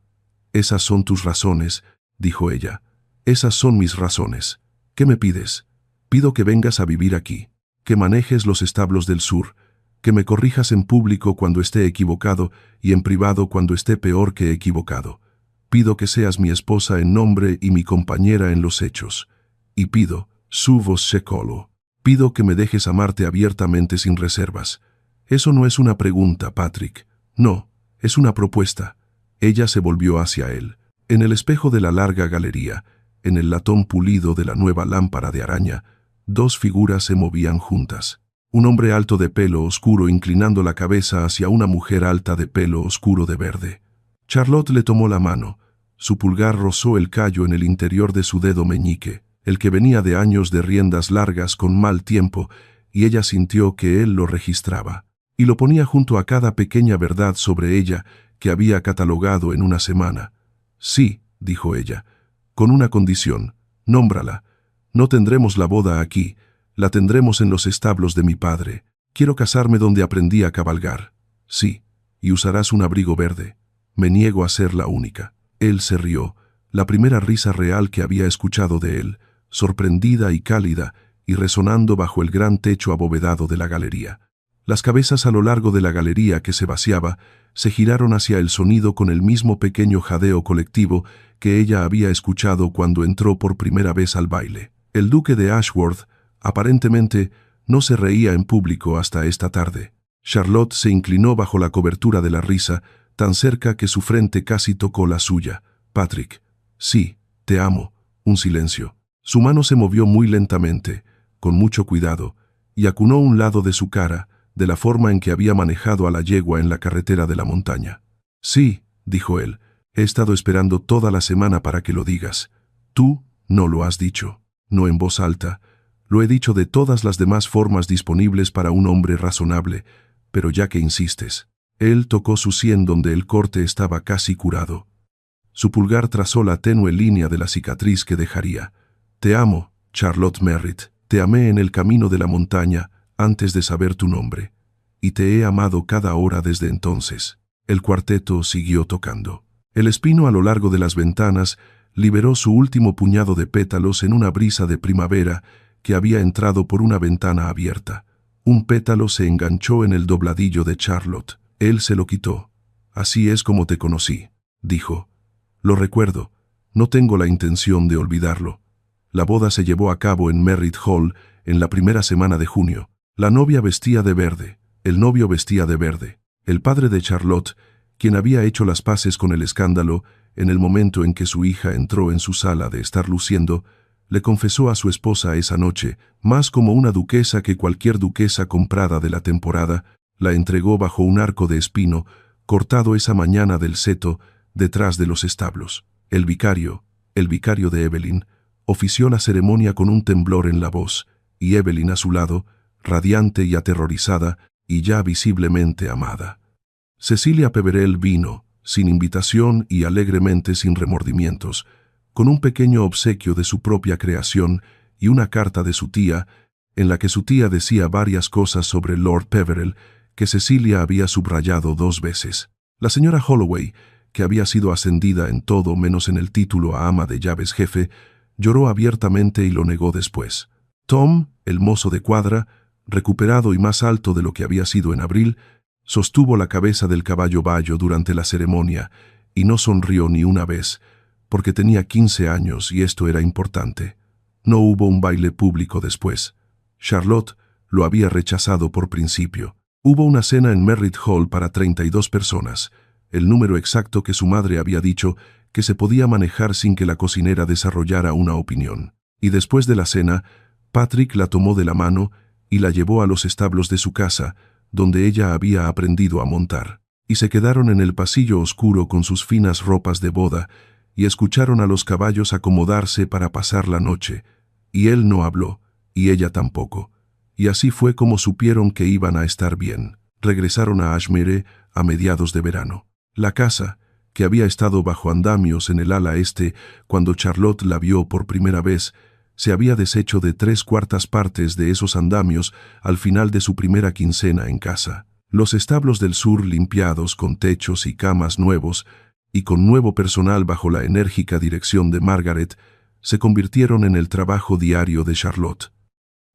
«Esas son tus razones», dijo ella. «Esas son mis razones. ¿Qué me pides? Pido que vengas a vivir aquí, que manejes los establos del sur, que me corrijas en público cuando esté equivocado y en privado cuando esté peor que equivocado. Pido que seas mi esposa en nombre y mi compañera en los hechos. Y pido, su vos secolo, pido que me dejes amarte abiertamente sin reservas. Eso no es una pregunta, Patrick. No, es una propuesta». Ella se volvió hacia él. En el espejo de la larga galería, en el latón pulido de la nueva lámpara de araña, dos figuras se movían juntas. Un hombre alto de pelo oscuro inclinando la cabeza hacia una mujer alta de pelo oscuro de verde. Charlotte le tomó la mano. Su pulgar rozó el callo en el interior de su dedo meñique, el que venía de años de riendas largas con mal tiempo, y ella sintió que él lo registraba, y lo ponía junto a cada pequeña verdad sobre ella que había catalogado en una semana. «Sí», dijo ella, con una condición. Nómbrala. No tendremos la boda aquí, la tendremos en los establos de mi padre. Quiero casarme donde aprendí a cabalgar. Sí, y usarás un abrigo verde. Me niego a ser la única. Él se rió, la primera risa real que había escuchado de él, sorprendida y cálida, y resonando bajo el gran techo abovedado de la galería. Las cabezas a lo largo de la galería que se vaciaba se giraron hacia el sonido con el mismo pequeño jadeo colectivo que ella había escuchado cuando entró por primera vez al baile. El duque de Ashworth, aparentemente, no se reía en público hasta esta tarde. Charlotte se inclinó bajo la cobertura de la risa, tan cerca que su frente casi tocó la suya. Patrick. Sí, te amo. Un silencio. Su mano se movió muy lentamente, con mucho cuidado, y acunó un lado de su cara, de la forma en que había manejado a la yegua en la carretera de la montaña. Sí, dijo él, he estado esperando toda la semana para que lo digas. Tú no lo has dicho. No en voz alta. Lo he dicho de todas las demás formas disponibles para un hombre razonable, pero ya que insistes. Él tocó su sien donde el corte estaba casi curado. Su pulgar trazó la tenue línea de la cicatriz que dejaría. Te amo, Charlotte Merritt. Te amé en el camino de la montaña antes de saber tu nombre, y te he amado cada hora desde entonces. El cuarteto siguió tocando. El espino a lo largo de las ventanas liberó su último puñado de pétalos en una brisa de primavera que había entrado por una ventana abierta. Un pétalo se enganchó en el dobladillo de Charlotte. Él se lo quitó. Así es como te conocí, dijo. Lo recuerdo. No tengo la intención de olvidarlo. La boda se llevó a cabo en Merritt Hall en la primera semana de junio. La novia vestía de verde, el novio vestía de verde. El padre de Charlotte, quien había hecho las paces con el escándalo en el momento en que su hija entró en su sala de estar luciendo, le confesó a su esposa esa noche, más como una duquesa que cualquier duquesa comprada de la temporada, la entregó bajo un arco de espino, cortado esa mañana del seto, detrás de los establos. El vicario de Evelyn, ofició la ceremonia con un temblor en la voz, y Evelyn a su lado, radiante y aterrorizada, y ya visiblemente amada. Cecilia Peverell vino, sin invitación y alegremente sin remordimientos, con un pequeño obsequio de su propia creación y una carta de su tía, en la que su tía decía varias cosas sobre Lord Peverell que Cecilia había subrayado 2 veces. La señora Holloway, que había sido ascendida en todo menos en el título a ama de llaves jefe, lloró abiertamente y lo negó después. Tom, el mozo de cuadra, recuperado y más alto de lo que había sido en abril, sostuvo la cabeza del caballo bayo durante la ceremonia y no sonrió ni una vez, porque tenía 15 años y esto era importante. No hubo un baile público después. Charlotte lo había rechazado por principio. Hubo una cena en Merritt Hall para 32 personas, el número exacto que su madre había dicho que se podía manejar sin que la cocinera desarrollara una opinión. Y después de la cena, Patrick la tomó de la mano y la llevó a los establos de su casa, donde ella había aprendido a montar. Y se quedaron en el pasillo oscuro con sus finas ropas de boda, y escucharon a los caballos acomodarse para pasar la noche, y él no habló, y ella tampoco. Y así fue como supieron que iban a estar bien. Regresaron a Ashmere a mediados de verano. La casa, que había estado bajo andamios en el ala este cuando Charlotte la vio por primera vez, se había deshecho de 3/4 partes de esos andamios al final de su primera quincena en casa. Los establos del sur limpiados con techos y camas nuevos y con nuevo personal bajo la enérgica dirección de Margaret se convirtieron en el trabajo diario de Charlotte.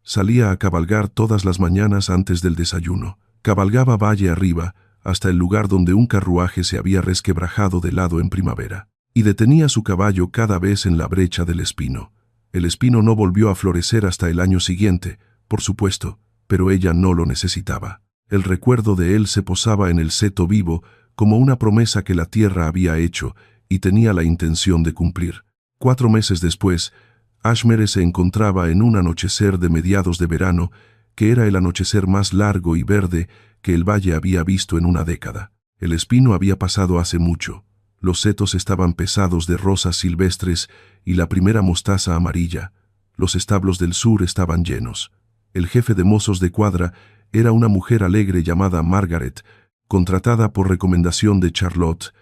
Salía a cabalgar todas las mañanas antes del desayuno. Cabalgaba valle arriba hasta el lugar donde un carruaje se había resquebrajado de lado en primavera, y detenía su caballo cada vez en la brecha del espino. El espino no volvió a florecer hasta el año siguiente, por supuesto, pero ella no lo necesitaba. El recuerdo de él se posaba en el seto vivo como una promesa que la tierra había hecho y tenía la intención de cumplir. 4 meses después, Ashmere se encontraba en un anochecer de mediados de verano, que era el anochecer más largo y verde que el valle había visto en una década. El espino había pasado hace mucho. Los setos estaban pesados de rosas silvestres y la primera mostaza amarilla. Los establos del sur estaban llenos. El jefe de mozos de cuadra era una mujer alegre llamada Margaret, contratada por recomendación de Charlotte,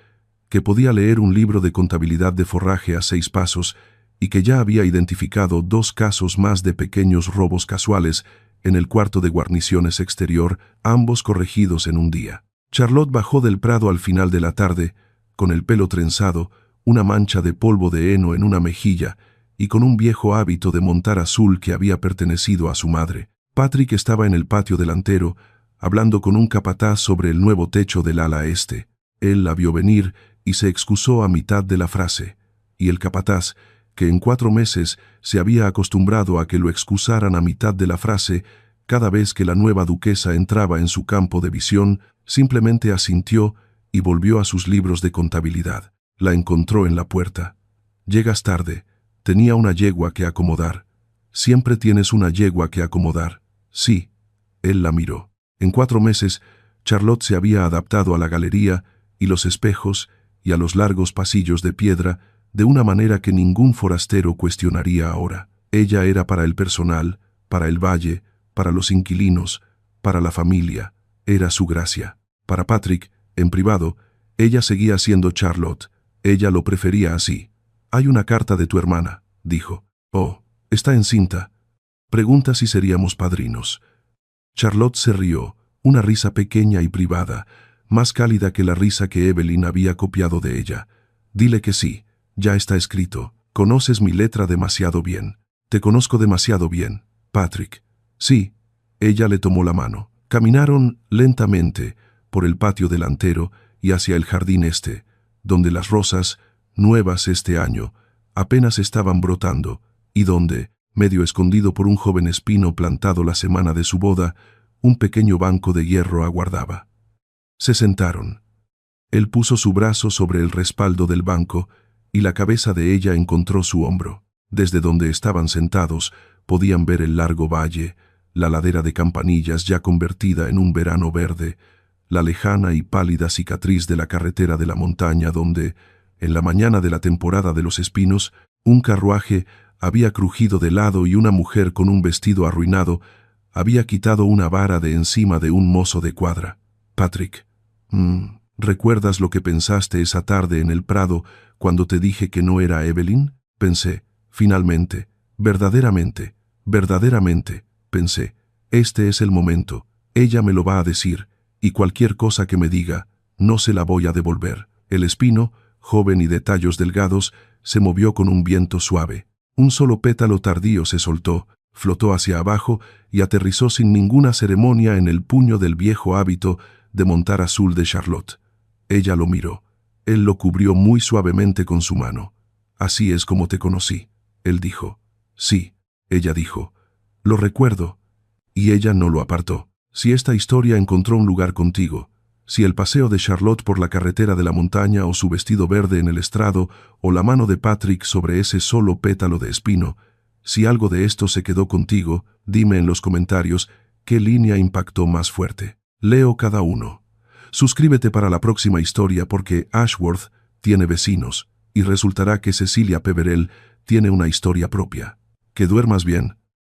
que podía leer un libro de contabilidad de forraje a 6 pasos y que ya había identificado 2 casos más de pequeños robos casuales en el cuarto de guarniciones exterior, ambos corregidos en un día. Charlotte bajó del prado al final de la tarde, con el pelo trenzado, una mancha de polvo de heno en una mejilla y con un viejo hábito de montar azul que había pertenecido a su madre. Patrick estaba en el patio delantero, hablando con un capataz sobre el nuevo techo del ala este. Él la vio venir y se excusó a mitad de la frase, y el capataz, que en 4 meses se había acostumbrado a que lo excusaran a mitad de la frase, cada vez que la nueva duquesa entraba en su campo de visión, simplemente asintió y volvió a sus libros de contabilidad. La encontró en la puerta. «Llegas tarde. Tenía una yegua que acomodar». «Siempre tienes una yegua que acomodar». «Sí». Él la miró. En 4 meses, Charlotte se había adaptado a la galería y los espejos y a los largos pasillos de piedra de una manera que ningún forastero cuestionaría ahora. Ella era para el personal, para el valle, para los inquilinos, para la familia. Era su gracia. Para Patrick, en privado, ella seguía siendo Charlotte. Ella lo prefería así. «Hay una carta de tu hermana», dijo. «Oh, está encinta. Pregunta si seríamos padrinos». Charlotte se rió, una risa pequeña y privada, más cálida que la risa que Evelyn había copiado de ella. «Dile que sí, ya está escrito. Conoces mi letra demasiado bien». «Te conozco demasiado bien, Patrick». «Sí». Ella le tomó la mano. Caminaron lentamente por el patio delantero y hacia el jardín este, donde las rosas, nuevas este año, apenas estaban brotando, y donde, medio escondido por un joven espino plantado la semana de su boda, un pequeño banco de hierro aguardaba. Se sentaron. Él puso su brazo sobre el respaldo del banco y la cabeza de ella encontró su hombro. Desde donde estaban sentados podían ver el largo valle, la ladera de Campanillas ya convertida en un verano verde, la lejana y pálida cicatriz de la carretera de la montaña donde, en la mañana de la temporada de los espinos, un carruaje había crujido de lado y una mujer con un vestido arruinado había quitado una vara de encima de un mozo de cuadra. «Patrick, ¿recuerdas lo que pensaste esa tarde en el prado cuando te dije que no era Evelyn?» Pensé, finalmente, verdaderamente, pensé, este es el momento, ella me lo va a decir, y cualquier cosa que me diga, no se la voy a devolver. El espino, joven y de tallos delgados, se movió con un viento suave. Un solo pétalo tardío se soltó, flotó hacia abajo y aterrizó sin ninguna ceremonia en el puño del viejo hábito de montar azul de Charlotte. Ella lo miró. Él lo cubrió muy suavemente con su mano. «Así es como te conocí», él dijo. «Sí», ella dijo. «Lo recuerdo». Y ella no lo apartó. «Si esta historia encontró un lugar contigo, si el paseo de Charlotte por la carretera de la montaña o su vestido verde en el estrado o la mano de Patrick sobre ese solo pétalo de espino, si algo de esto se quedó contigo, dime en los comentarios qué línea impactó más fuerte. Leo cada uno. Suscríbete para la próxima historia porque Ashworth tiene vecinos y resultará que Cecilia Peverell tiene una historia propia. Que duermas bien.